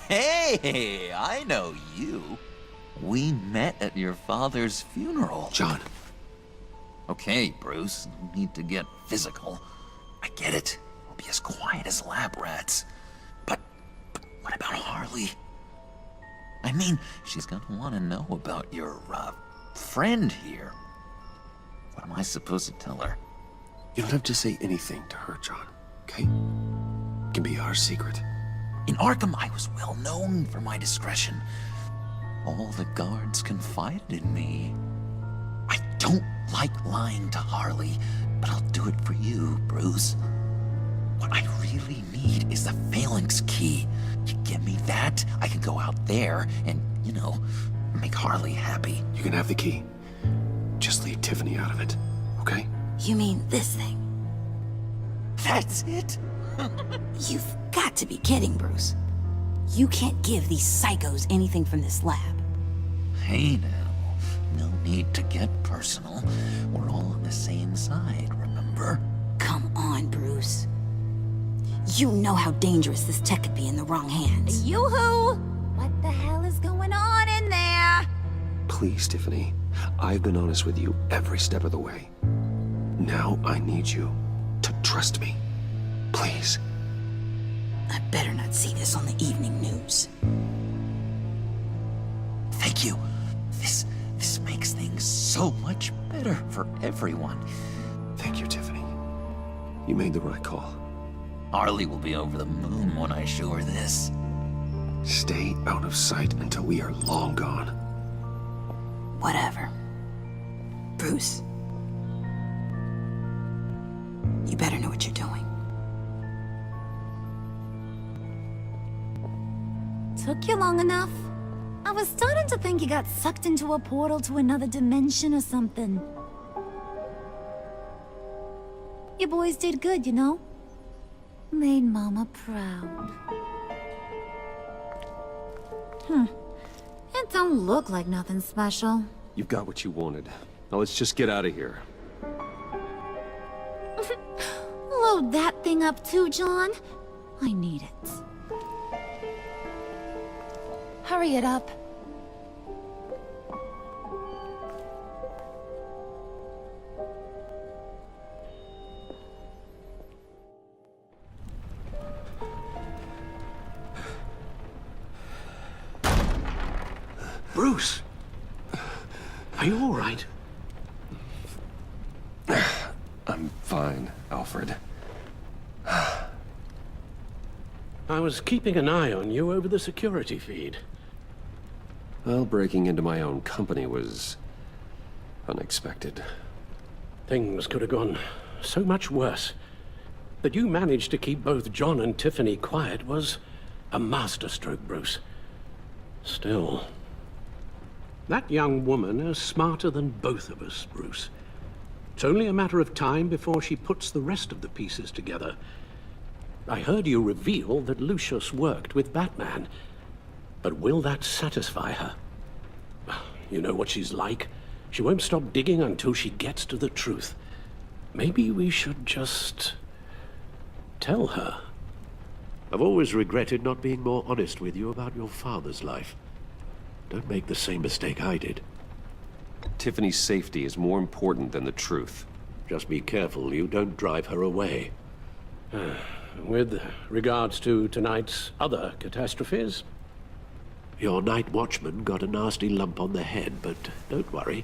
Hey, I know you. We met at your father's funeral. John. Okay, Bruce, no need to get physical. I get it. We'll be as quiet as lab rats. But what about Harley? I mean, she's gonna want to know about your, friend here. What am I supposed to tell her? You don't have to say anything to her, John, okay? It can be our secret. In Arkham, I was well known for my discretion. All the guards confided in me. I don't like lying to Harley, but I'll do it for you, Bruce. What I really need is the Phalanx key. You give me that, I can go out there and, you know, make Harley happy. You can have the key. Just leave Tiffany out of it, okay? You mean this thing? That's it? You've got to be kidding, Bruce. You can't give these psychos anything from this lab. Hey now, no need to get personal. We're all on the same side, remember? Come on, Bruce. You know how dangerous this tech could be in the wrong hands. Yoo-hoo! What the hell is going on in there? Please, Tiffany. I've been honest with you every step of the way. Now I need you to trust me. Please. I better not see this on the evening news. Thank you. This makes things so much better for everyone. Thank you, Tiffany. You made the right call. Harley will be over the moon when I show her this. Stay out of sight until we are long gone. Whatever. Bruce. You better know what you're doing. Took you long enough? I was starting to think you got sucked into a portal to another dimension or something. You boys did good, you know? Made Mama proud. It don't look like nothing special. You've got what you wanted. Now let's just get out of here. Load that thing up too, John. I need it. Hurry it up. Bruce! Are you all right? I'm fine, Alfred. I was keeping an eye on you over the security feed. Well, breaking into my own company was unexpected. Things could have gone so much worse. That you managed to keep both John and Tiffany quiet was a masterstroke, Bruce. Still, that young woman is smarter than both of us, Bruce. It's only a matter of time before she puts the rest of the pieces together. I heard you reveal that Lucius worked with Batman. But will that satisfy her? You know what she's like. She won't stop digging until she gets to the truth. Maybe we should just tell her. I've always regretted not being more honest with you about your father's life. Don't make the same mistake I did. Tiffany's safety is more important than the truth. Just be careful you don't drive her away. With regards to tonight's other catastrophes? Your night watchman got a nasty lump on the head, but don't worry,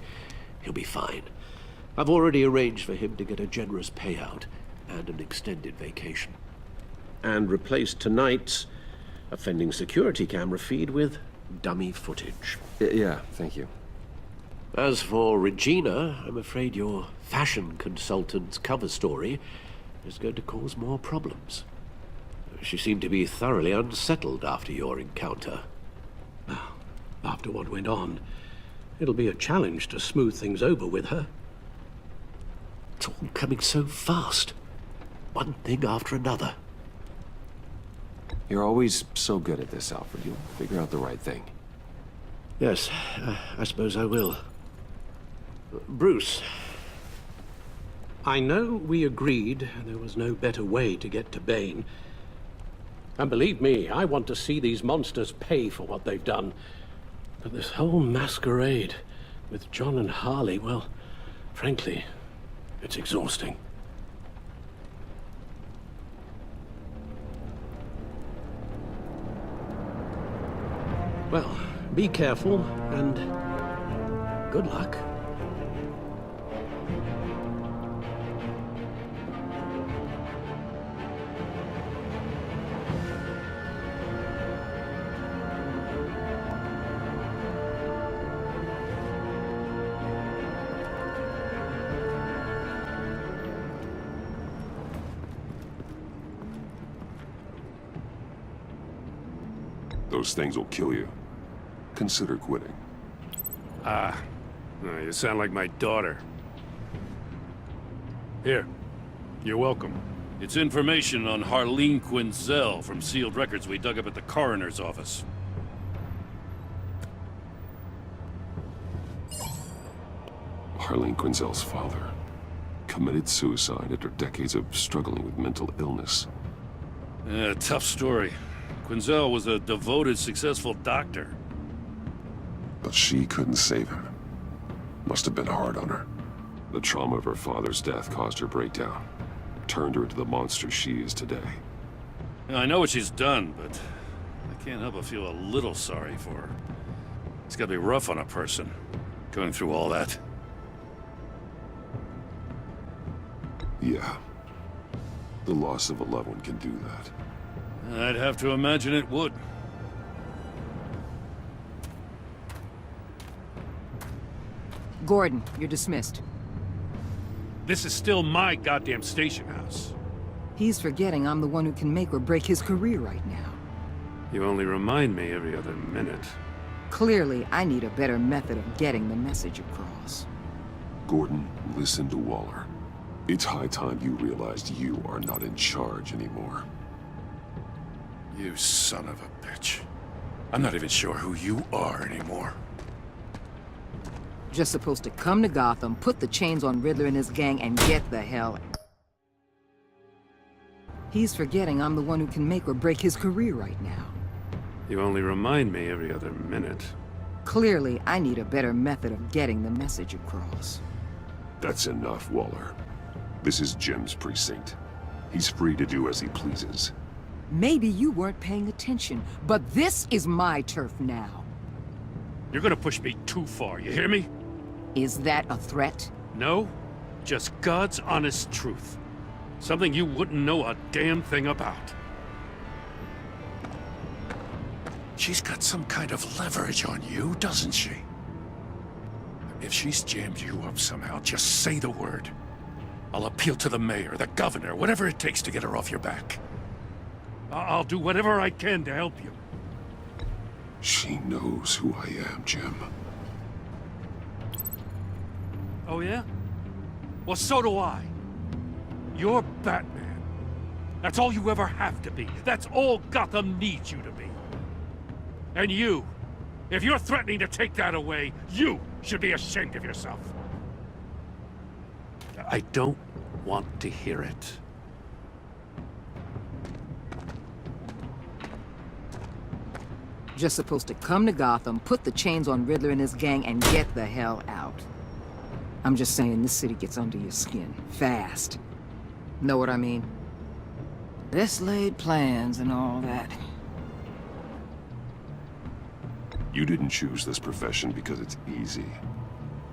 he'll be fine. I've already arranged for him to get a generous payout and an extended vacation. And replaced tonight's offending security camera feed with dummy footage. Yeah, thank you. As for Regina, I'm afraid your fashion consultant's cover story is going to cause more problems. She seemed to be thoroughly unsettled after your encounter. After what went on, it'll be a challenge to smooth things over with her. It's all coming so fast. One thing after another. You're always so good at this, Alfred. You'll figure out the right thing. Yes, I suppose I will. Bruce, I know we agreed there was no better way to get to Bane. And believe me, I want to see these monsters pay for what they've done. But this whole masquerade with John and Harley, well, frankly, it's exhausting. Well, be careful, and good luck. Those things will kill you. Consider quitting. You sound like my daughter. Here, you're welcome. It's information on Harleen Quinzel from sealed records we dug up at the coroner's office. Harleen Quinzel's father committed suicide after decades of struggling with mental illness. Yeah, tough story. Quinzel was a devoted, successful doctor. But she couldn't save him. Must have been hard on her. The trauma of her father's death caused her breakdown. Turned her into the monster she is today. I know what she's done, but I can't help but feel a little sorry for her. It's gotta be rough on a person, going through all that. Yeah. The loss of a loved one can do that. I'd have to imagine it would. Gordon, you're dismissed. This is still my goddamn station house. He's forgetting I'm the one who can make or break his career right now. You only remind me every other minute. Clearly, I need a better method of getting the message across. Gordon, listen to Waller. It's high time you realized you are not in charge anymore. You son of a bitch. I'm not even sure who you are anymore. Just supposed to come to Gotham, put the chains on Riddler and his gang, and get the hell. He's forgetting I'm the one who can make or break his career right now. You only remind me every other minute. Clearly, I need a better method of getting the message across. That's enough, Waller. This is Jim's precinct. He's free to do as he pleases. Maybe you weren't paying attention, but this is my turf now. You're gonna push me too far, you hear me? Is that a threat? No, just God's honest truth. Something you wouldn't know a damn thing about. She's got some kind of leverage on you, doesn't she? If she's jammed you up somehow, just say the word. I'll appeal to the mayor, the governor, whatever it takes to get her off your back. I'll do whatever I can to help you. She knows who I am, Jim. Oh, yeah? Well, so do I. You're Batman. That's all you ever have to be. That's all Gotham needs you to be. And you, if you're threatening to take that away, you should be ashamed of yourself. I don't want to hear it. Just supposed to come to Gotham, put the chains on Riddler and his gang, and get the hell out. I'm just saying, this city gets under your skin. Fast. Know what I mean? Best laid plans and all that. You didn't choose this profession because it's easy.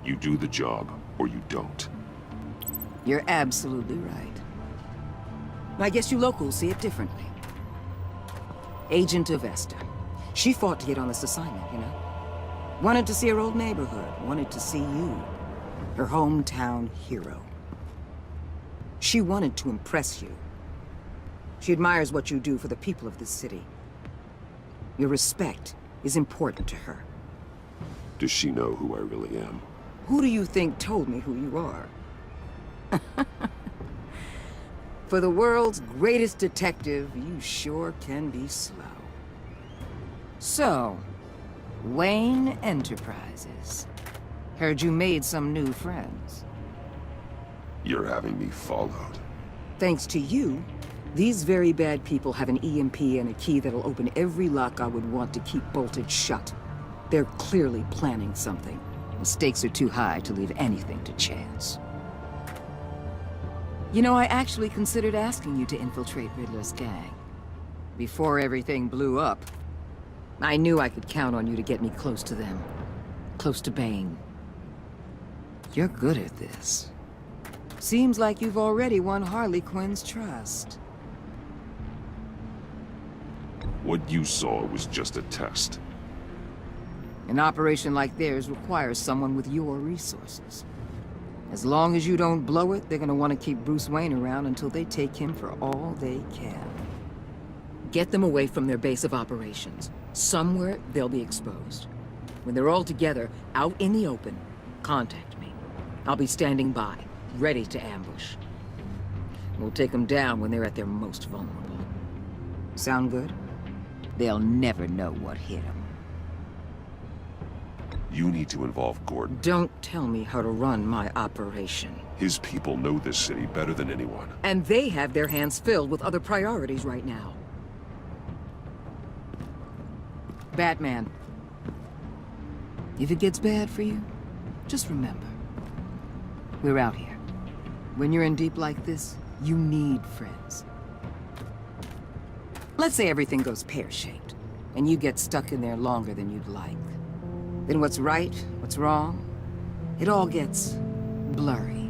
You do the job, or you don't. You're absolutely right. I guess you locals see it differently. Agent Avesta. She fought to get on this assignment, you know? Wanted to see her old neighborhood, wanted to see you, her hometown hero. She wanted to impress you. She admires what you do for the people of this city. Your respect is important to her. Does she know who I really am? Who do you think told me who you are? For the world's greatest detective, you sure can be slow. So, Wayne Enterprises. Heard you made some new friends. You're having me followed. Thanks to you, these very bad people have an EMP and a key that'll open every lock I would want to keep bolted shut. They're clearly planning something. The stakes are too high to leave anything to chance. You know, I actually considered asking you to infiltrate Riddler's gang. Before everything blew up, I knew I could count on you to get me close to them. Close to Bane. You're good at this. Seems like you've already won Harley Quinn's trust. What you saw was just a test. An operation like theirs requires someone with your resources. As long as you don't blow it, they're gonna want to keep Bruce Wayne around until they take him for all they can. Get them away from their base of operations. Somewhere they'll be exposed. When they're all together, out in the open, contact me. I'll be standing by, ready to ambush. We'll take them down when they're at their most vulnerable. Sound good? They'll never know what hit them. You need to involve Gordon. Don't tell me how to run my operation. His people know this city better than anyone. And they have their hands filled with other priorities right now. Batman. If it gets bad for you, just remember. We're out here. When you're in deep like this, you need friends. Let's say everything goes pear-shaped, and you get stuck in there longer than you'd like. Then what's right, what's wrong, it all gets blurry.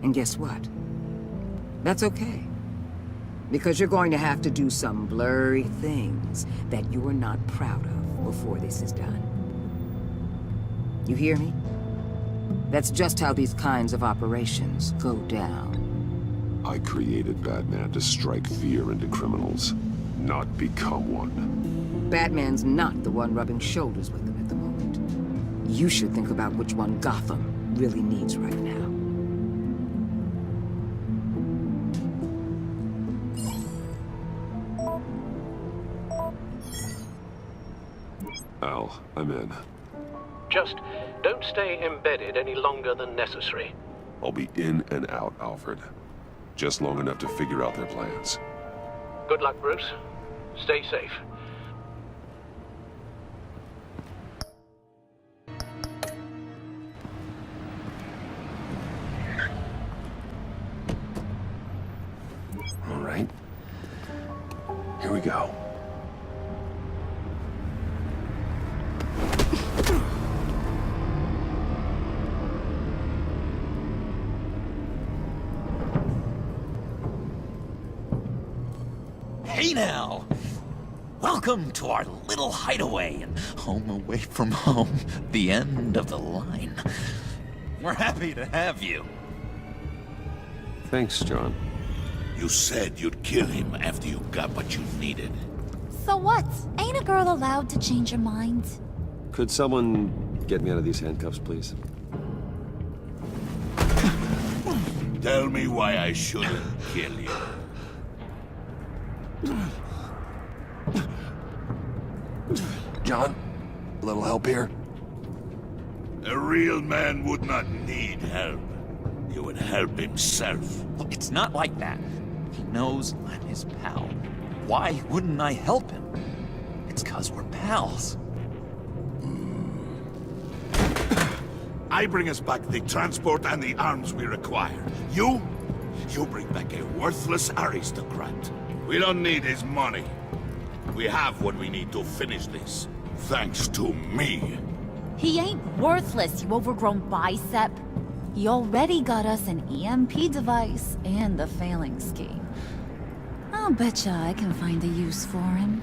And guess what? That's okay. Because you're going to have to do some blurry things that you're not proud of before this is done. You hear me? That's just how these kinds of operations go down. I created Batman to strike fear into criminals, not become one. Batman's not the one rubbing shoulders with them at the moment. You should think about which one Gotham really needs right now. Al, I'm in. Just don't stay embedded any longer than necessary. I'll be in and out, Alfred. Just long enough to figure out their plans. Good luck, Bruce. Stay safe. All right. Here we go. Hey now! Welcome to our little hideaway and home away from home, the end of the line. We're happy to have you. Thanks, John. You said you'd kill him after you got what you needed. So what? Ain't a girl allowed to change her mind? Could someone get me out of these handcuffs, please? Tell me why I shouldn't kill you. John, a little help here? A real man would not need help. He would help himself. Look, it's not like that. He knows I'm his pal. Why wouldn't I help him? It's 'cause we're pals. I bring us back the transport and the arms we require. You bring back a worthless aristocrat. We don't need his money. We have what we need to finish this. Thanks to me. He ain't worthless, you overgrown bicep. He already got us an EMP device and the failing scheme. I'll betcha I can find a use for him.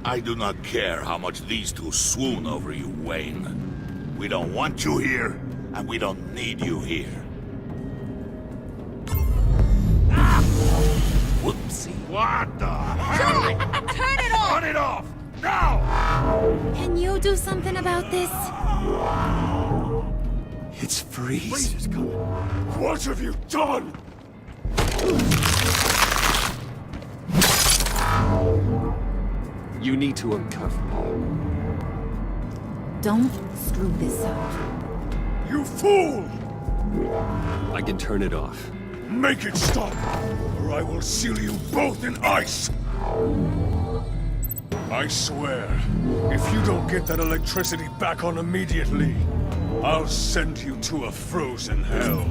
I do not care how much these two swoon over you, Wayne. We don't want you here, and we don't need you here. Ah! Whoopsie. What the hell? John, turn it off! Turn it off! Now! Can you do something about this? It's Freeze. Freeze is coming. What have you done? You need to uncuff me. Don't screw this up. You fool! I can turn it off. Make it stop, or I will seal you both in ice! I swear, if you don't get that electricity back on immediately, I'll send you to a frozen hell.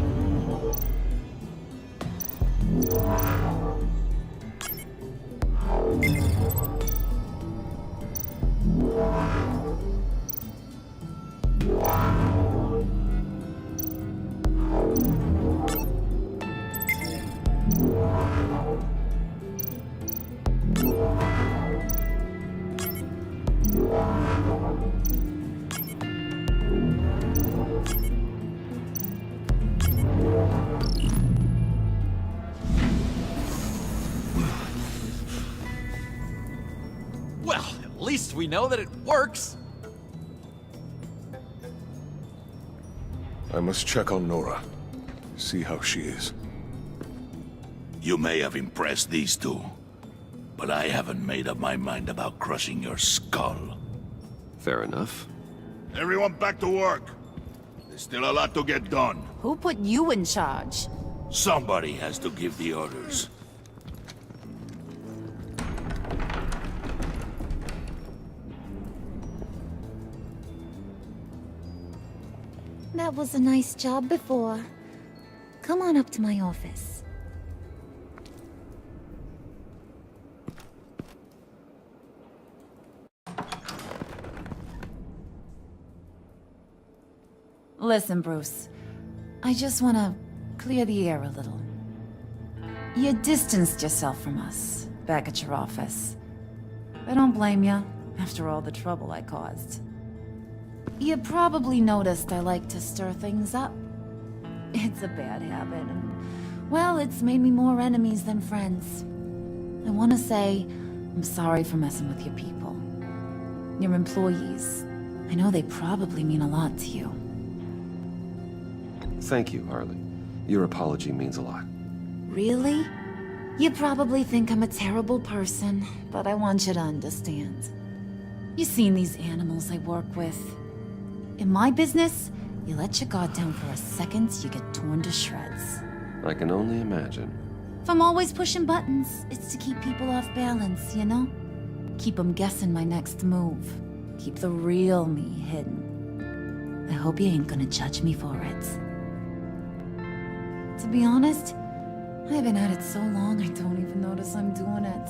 Well, at least we know that it works. I must check on Nora. See how she is. You may have impressed these two, but I haven't made up my mind about crushing your skull. Fair enough. Everyone back to work. There's still a lot to get done. Who put you in charge? Somebody has to give the orders. That was a nice job before. Come on up to my office. Listen, Bruce. I just want to clear the air a little. You distanced yourself from us back at your office. I don't blame you, after all the trouble I caused. You probably noticed I like to stir things up. It's a bad habit, and, well, it's made me more enemies than friends. I want to say I'm sorry for messing with your people. Your employees. I know they probably mean a lot to you. Thank you, Harley. Your apology means a lot. Really? You probably think I'm a terrible person, but I want you to understand. You've seen these animals I work with. In my business, you let your guard down for a second, you get torn to shreds. I can only imagine. If I'm always pushing buttons, it's to keep people off balance, you know? Keep them guessing my next move. Keep the real me hidden. I hope you ain't gonna judge me for it. To be honest, I've been at it so long I don't even notice I'm doing it.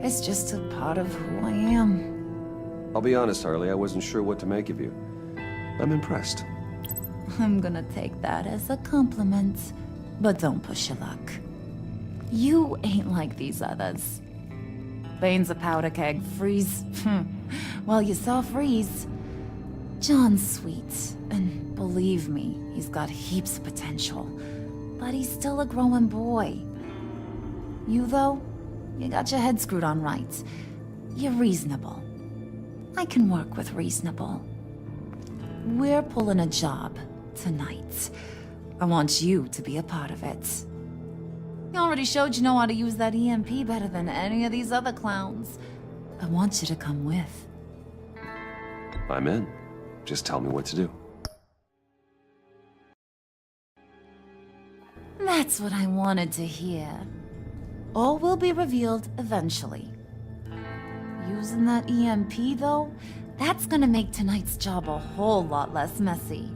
It's just a part of who I am. I'll be honest, Harley, I wasn't sure what to make of you. I'm impressed. I'm gonna take that as a compliment, but don't push your luck. You ain't like these others. Bane's a powder keg, Freeze. Well, you saw Freeze. John's sweet, and believe me, he's got heaps of potential. But he's still a growing boy. You, though, you got your head screwed on right. You're reasonable. I can work with reasonable. We're pulling a job tonight. I want you to be a part of it. You already showed you know how to use that EMP better than any of these other clowns. I want you to come with. I'm in. Just tell me what to do. That's what I wanted to hear. All will be revealed eventually. Using that EMP, though, that's gonna make tonight's job a whole lot less messy.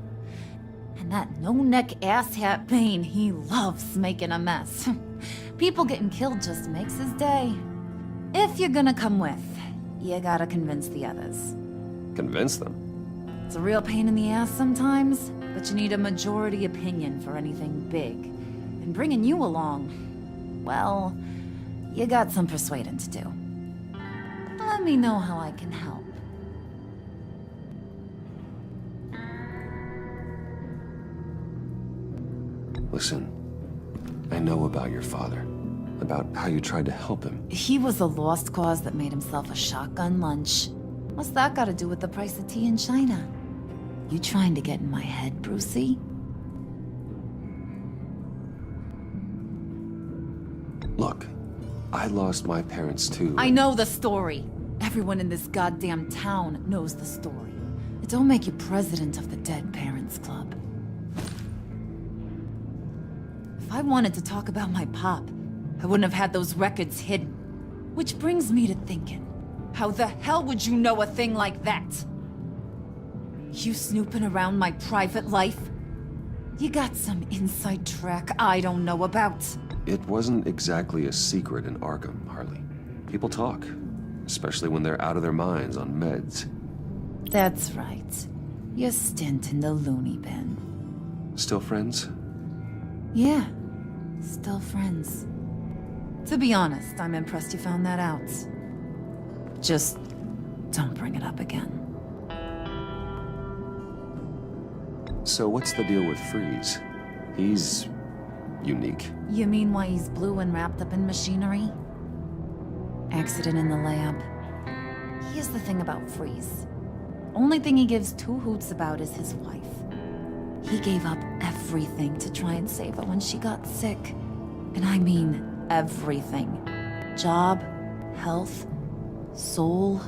And that no-neck asshat Bane, he loves making a mess. People getting killed just makes his day. If you're gonna come with, you gotta convince the others. Convince them? It's a real pain in the ass sometimes, but you need a majority opinion for anything big. And bringing you along, well, you got some persuading to do. Let me know how I can help. Listen, I know about your father. About how you tried to help him. He was a lost cause that made himself a shotgun lunch. What's that got to do with the price of tea in China? You trying to get in my head, Brucey? Look, I lost my parents too. I know the story. Everyone in this goddamn town knows the story. It don't make you president of the Dead Parents Club. If I wanted to talk about my pop, I wouldn't have had those records hidden. Which brings me to thinking, how the hell would you know a thing like that? You snooping around my private life? You got some inside track I don't know about. It wasn't exactly a secret in Arkham, Harley. People talk, especially when they're out of their minds on meds. That's right. Your stint in the loony bin. Still friends? Yeah, still friends. To be honest, I'm impressed you found that out. Just don't bring it up again. So what's the deal with Freeze? He's unique. You mean why he's blue and wrapped up in machinery? Accident in the lab. Here's the thing about Freeze. Only thing he gives two hoots about is his wife. He gave up everything to try and save her when she got sick. And I mean everything. Job, health, soul,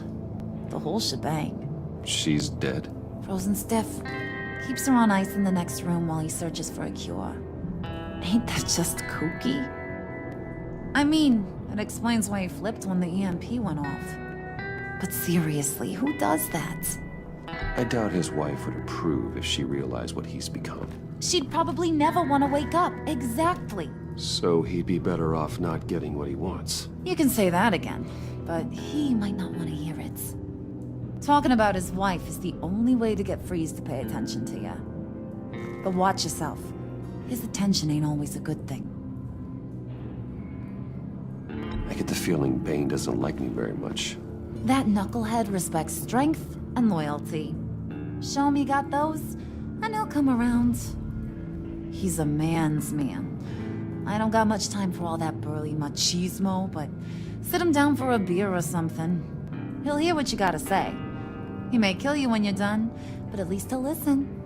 the whole shebang. She's dead? Frozen stiff. Keeps her on ice in the next room while he searches for a cure. Ain't that just kooky? I mean, it explains why he flipped when the EMP went off. But seriously, who does that? I doubt his wife would approve if she realized what he's become. She'd probably never want to wake up. Exactly. So he'd be better off not getting what he wants. You can say that again, but he might not want to hear it. Talking about his wife is the only way to get Freeze to pay attention to you. But watch yourself. His attention ain't always a good thing. I get the feeling Bane doesn't like me very much. That knucklehead respects strength and loyalty. Show him you got those, and he'll come around. He's a man's man. I don't got much time for all that burly machismo, but sit him down for a beer or something. He'll hear what you gotta say. He may kill you when you're done, but at least he'll listen.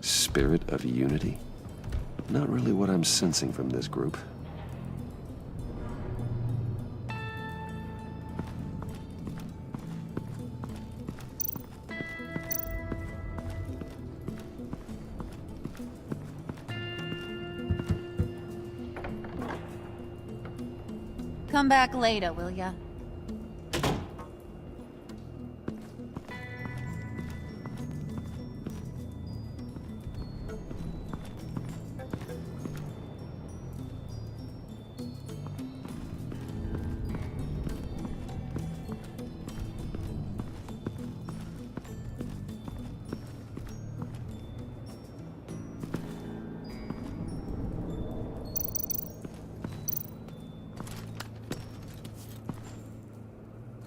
Spirit of unity? Not really what I'm sensing from this group. Come back later, will ya?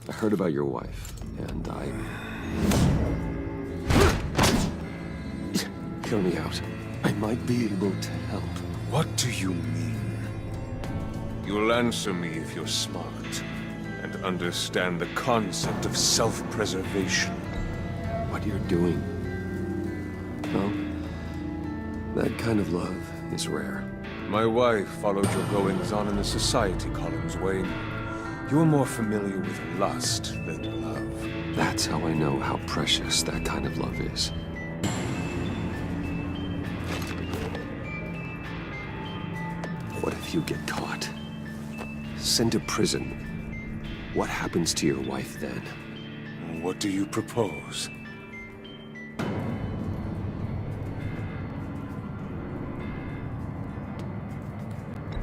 I heard about your wife, and Hear me out. I might be able to help. What do you mean? You'll answer me if you're smart and understand the concept of self-preservation. What you're doing. No? That kind of love is rare. My wife followed your goings-on in the society columns, Wayne. You're more familiar with lust than love. That's how I know how precious that kind of love is. What if you get caught? Sent to prison? What happens to your wife then? What do you propose?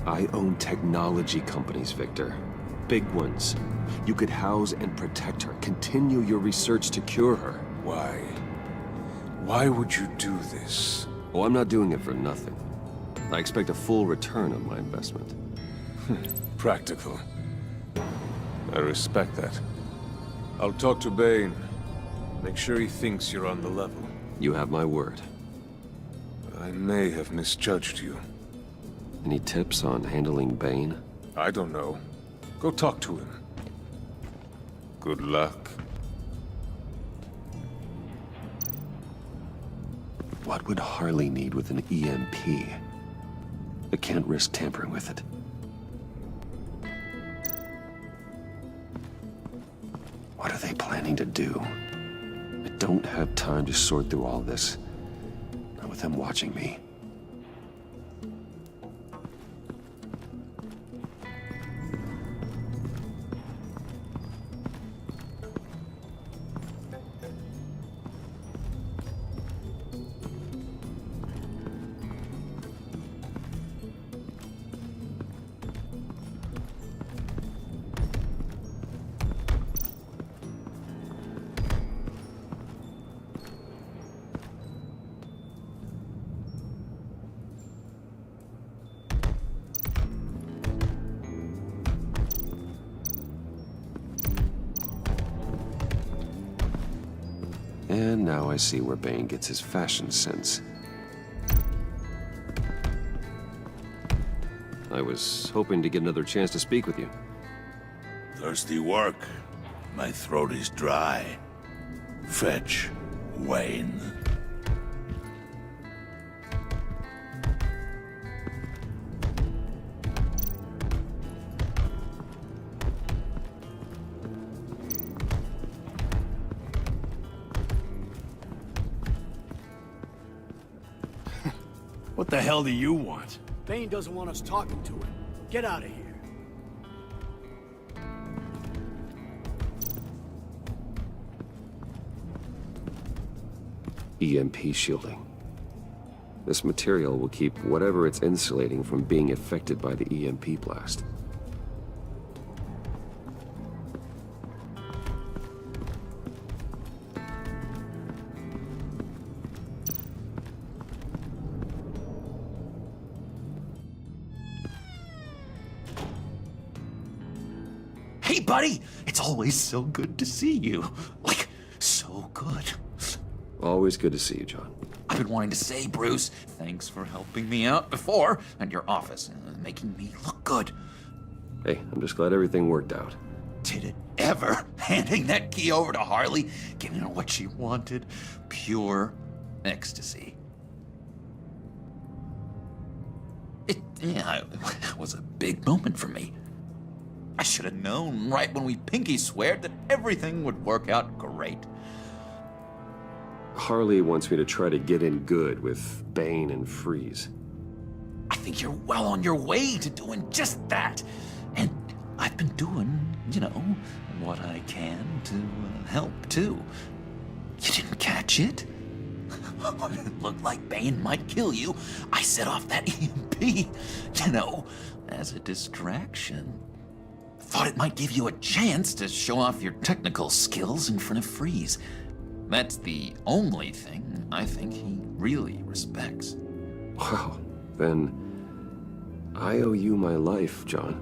I own technology companies, Victor. Big ones. You could house and protect her. Continue your research to cure her. Why? Why would you do this? Oh, I'm not doing it for nothing. I expect a full return on my investment. Practical. I respect that. I'll talk to Bane. Make sure he thinks you're on the level. You have my word. I may have misjudged you. Any tips on handling Bane? I don't know. Go talk to him. Good luck. What would Harley need with an EMP? I can't risk tampering with it. What are they planning to do? I don't have time to sort through all this. Not with them watching me. And now I see where Bane gets his fashion sense. I was hoping to get another chance to speak with you. Thirsty work. My throat is dry. Fetch, Wayne. What the hell do you want? Bane doesn't want us talking to him. Get out of here. EMP shielding. This material will keep whatever it's insulating from being affected by the EMP blast. Hey, buddy! It's always so good to see you. Like, so good. Always good to see you, John. I've been wanting to say, Bruce, thanks for helping me out before at your office, making me look good. Hey, I'm just glad everything worked out. Did it ever? Handing that key over to Harley, giving her what she wanted. Pure ecstasy. It was a big moment for me. I should have known right when we pinky sweared that everything would work out great. Harley wants me to try to get in good with Bane and Freeze. I think you're well on your way to doing just that. And I've been doing, what I can to help, too. You didn't catch it? It looked like Bane might kill you. I set off that EMP, as a distraction. Thought it might give you a chance to show off your technical skills in front of Freeze. That's the only thing I think he really respects. Wow, then I owe you my life, John.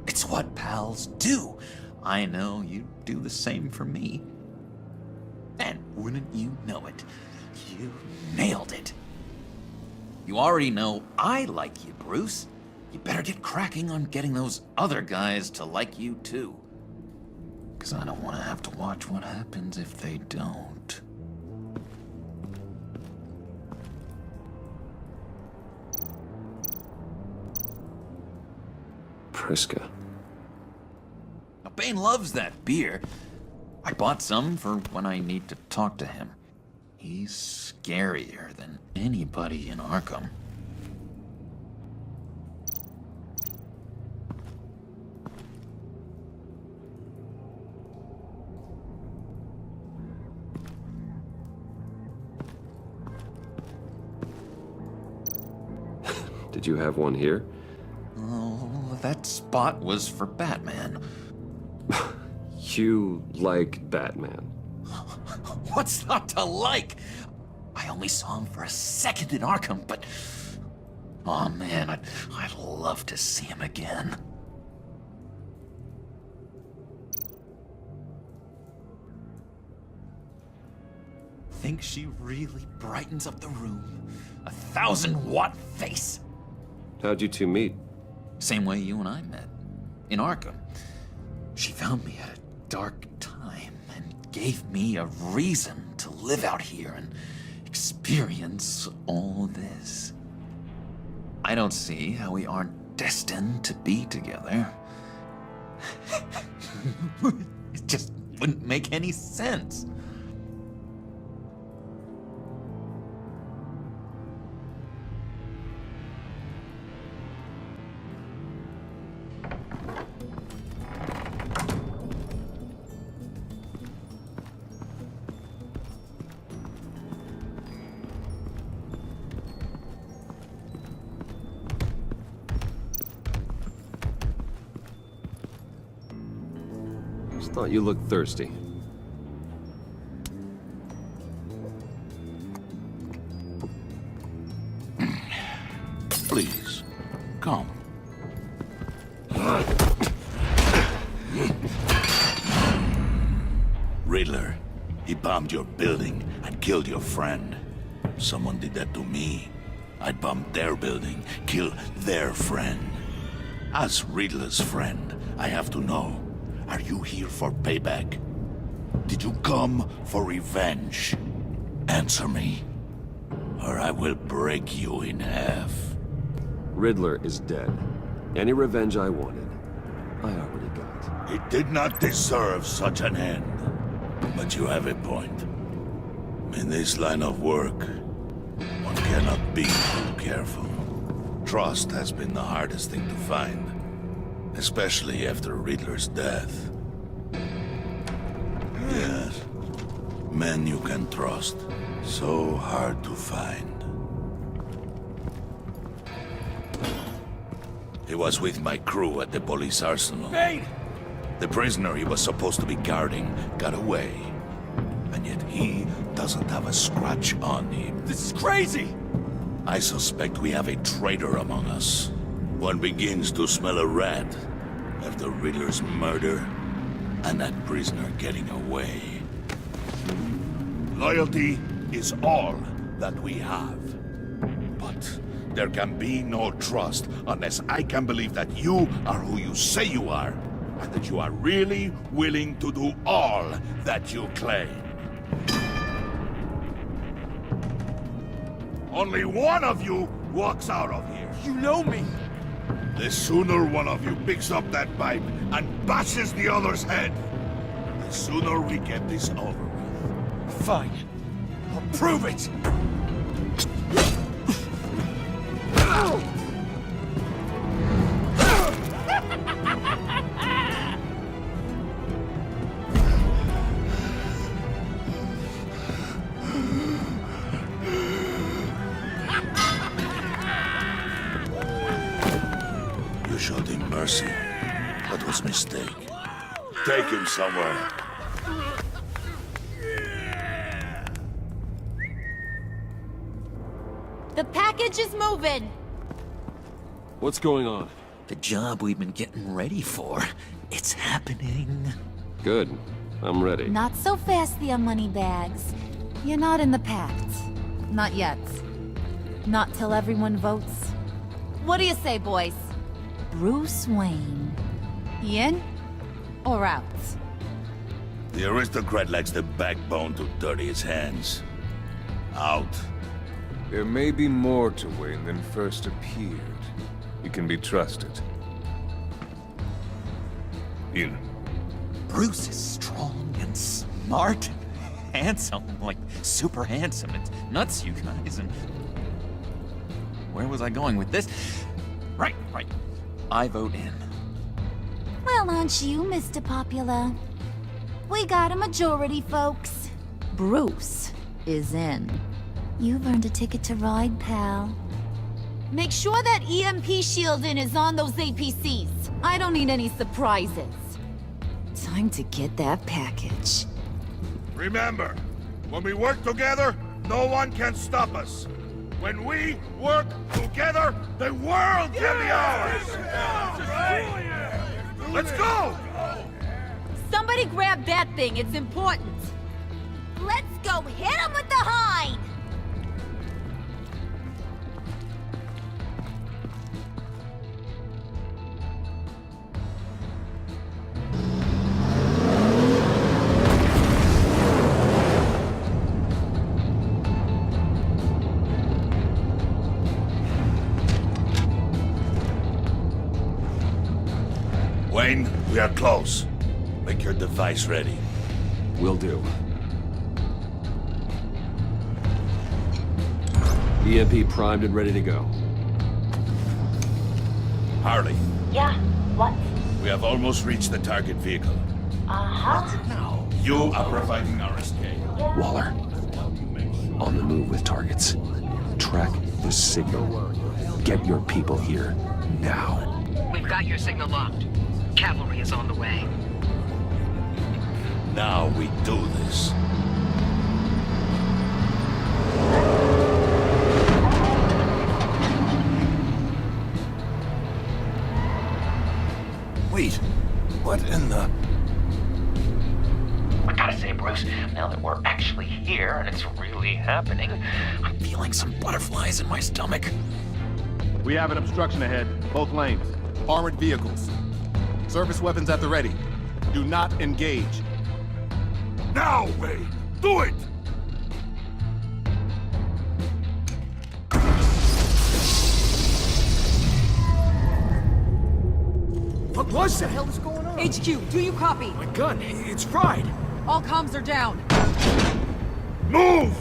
It's what pals do. I know you'd do the same for me. And wouldn't you know it, you nailed it. You already know I like you, Bruce. You better get cracking on getting those other guys to like you too. 'Cause I don't want to have to watch what happens if they don't. Priska. Now, Bane loves that beer. I bought some for when I need to talk to him. He's scarier than anybody in Arkham. Did you have one here? Oh, that spot was for Batman. You like Batman? What's not to like? I only saw him for a second in Arkham, but... oh man, I'd love to see him again. Think she really brightens up the room? 1,000-watt face! How'd you two meet? Same way you and I met. In Arkham. She found me at a dark time and gave me a reason to live out here and experience all this. I don't see how we aren't destined to be together. It just wouldn't make any sense. Thought you looked thirsty. Please, come. Riddler, he bombed your building and killed your friend. Someone did that to me. I'd bomb their building, kill their friend. As Riddler's friend, I have to know. Are you here for payback? Did you come for revenge? Answer me, or I will break you in half. Riddler is dead. Any revenge I wanted, I already got. He did not deserve such an end. But you have a point. In this line of work, one cannot be too careful. Trust has been the hardest thing to find. Especially after Riddler's death. Yes. Men you can trust. So hard to find. He was with my crew at the police arsenal. Bane! The prisoner he was supposed to be guarding got away. And yet he doesn't have a scratch on him. This is crazy! I suspect we have a traitor among us. One begins to smell a rat after Riddler's murder and that prisoner getting away. Loyalty is all that we have. But there can be no trust unless I can believe that you are who you say you are, and that you are really willing to do all that you claim. Only one of you walks out of here. You know me! The sooner one of you picks up that pipe and bashes the other's head, the sooner we get this over with. Fine. I'll prove it! You showed him mercy. That was a mistake. Take him somewhere. The package is moving! What's going on? The job we've been getting ready for. It's happening. Good. I'm ready. Not so fast, the Moneybags. You're not in the pact. Not yet. Not till everyone votes. What do you say, boys? Bruce Wayne. In or out? The aristocrat lacks the backbone to dirty his hands. Out. There may be more to Wayne than first appeared. He can be trusted. In. Bruce is strong and smart and handsome, like super handsome. It's nuts, you guys. And where was I going with this? Right. I vote in. Well, aren't you, Mr. Popular? We got a majority, folks. Bruce is in. You've earned a ticket to ride, pal. Make sure that EMP shielding is on those APCs. I don't need any surprises. Time to get that package. Remember, when we work together, no one can stop us. When we work together, the world can be ours! Let's go! Somebody grab that thing, it's important. Let's go hit him with the hind! Wayne, we are close. Make your device ready. Will do. EMP primed and ready to go. Harley, Yeah, what? we have almost reached the target vehicle. Uh-huh. You are providing our escape. Waller. On the move with targets. Track the signal. Get your people here, now. We've got your signal locked. Cavalry is on the way. Now we do this. Wait, what in the... I gotta say, Bruce, now that we're actually here and it's really happening, I'm feeling some butterflies in my stomach. We have an obstruction ahead, both lanes. Armored vehicles. Service weapons at the ready. Do not engage. Now, Wayne! Do it! What was that? What the hell is going on? HQ, do you copy? My gun, it's fried. All comms are down. Move!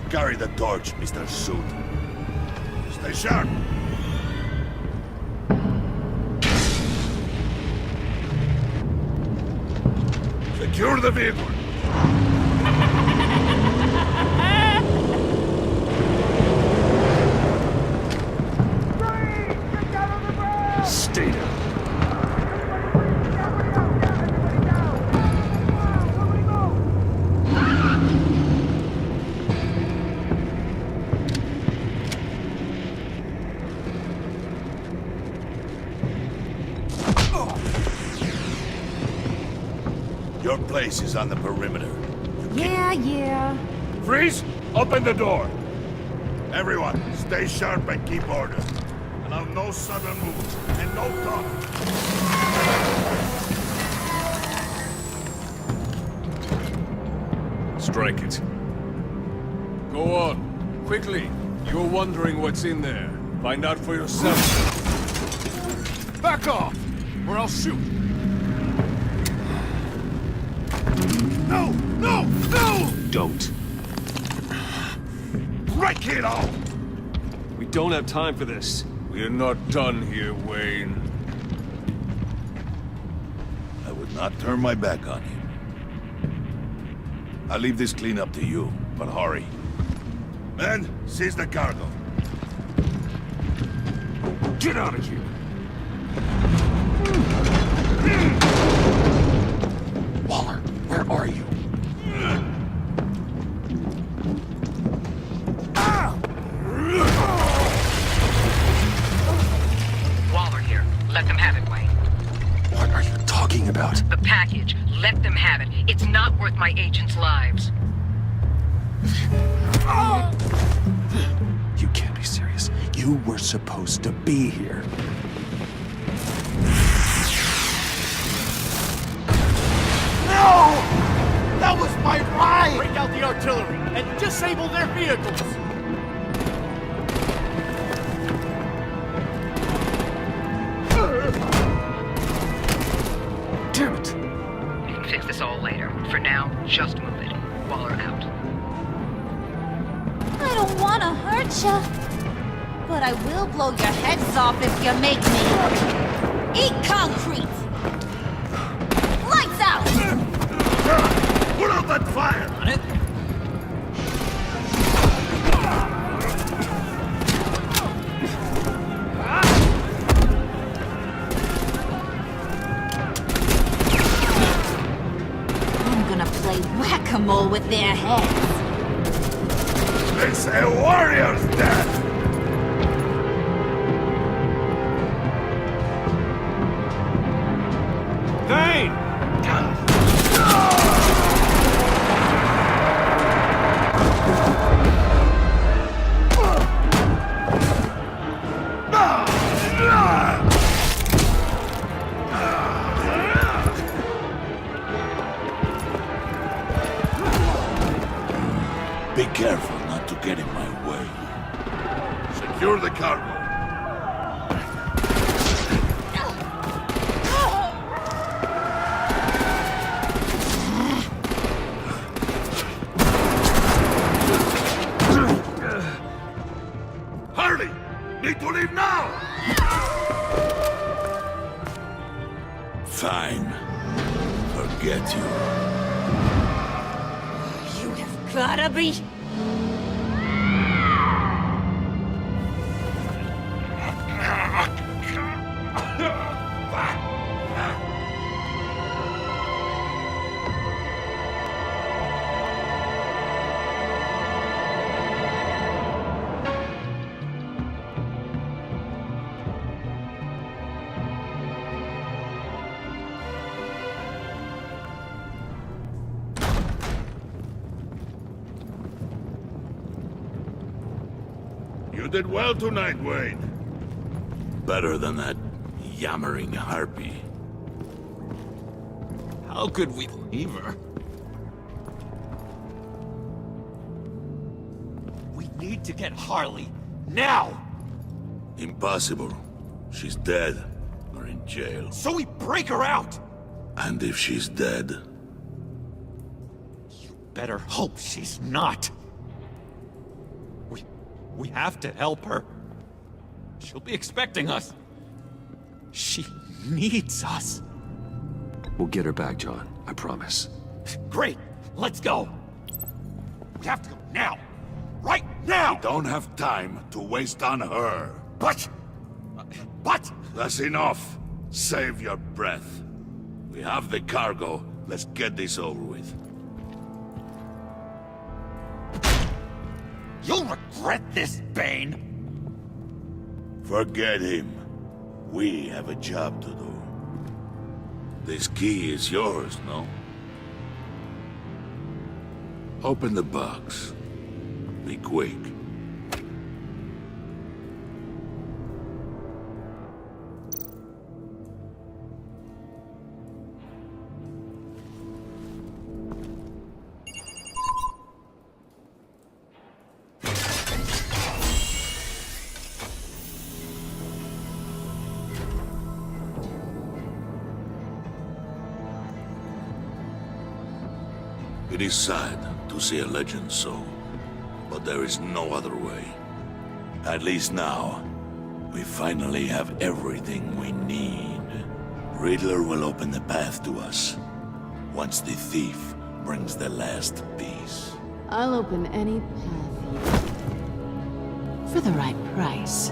Carry the torch, Mr. Suit. Stay sharp. Secure the vehicle. Stay down. Your place is on the perimeter. Yeah. Freeze! Open the door! Everyone, stay sharp and keep order. Allow no sudden moves, and no talk. Strike it. Go on. Quickly. You're wondering what's in there. Find out for yourself. Back off, or I'll shoot. No! No! No! Don't. Break it all! We don't have time for this. We're not done here, Wayne. I would not turn my back on him. I'll leave this cleanup to you, but hurry. Men, seize the cargo. Get out of here! Waller, where are you? Let them have it, Wayne. What are you talking about? The package. Let them have it. It's not worth my agents' lives. You can't be serious. You were supposed to be here. No! That was my ride! Break out the artillery and disable their vehicles! Damn it! You can fix this all later. For now, just move it. Waller out. I don't want to hurt ya, but I will blow your heads off if you make me. Eat concrete! Lights out! Put out that fire! On it? I'm gonna play whack-a-mole with their heads. It's a warrior's death! Vane! Be careful not to get in my way. Secure the cargo. Hurry! Need to leave now! Fine. Forget you. You have gotta be... You did well tonight, Wayne. Better than that yammering harpy. How could we leave her? We need to get Harley, now! Impossible. She's dead, or in jail. So we break her out! And if she's dead... Better hope she's not. We have to help her. She'll be expecting us. She needs us. We'll get her back, John. I promise. Great. Let's go. We have to go now. Right now! We don't have time to waste on her. But... That's enough. Save your breath. We have the cargo. Let's get this over with. You'll regret this, Bane! Forget him. We have a job to do. This key is yours, no? Open the box. Be quick. It is sad to see a legend so, but there is no other way. At least now, we finally have everything we need. Riddler will open the path to us, once the thief brings the last piece. I'll open any path for the right price.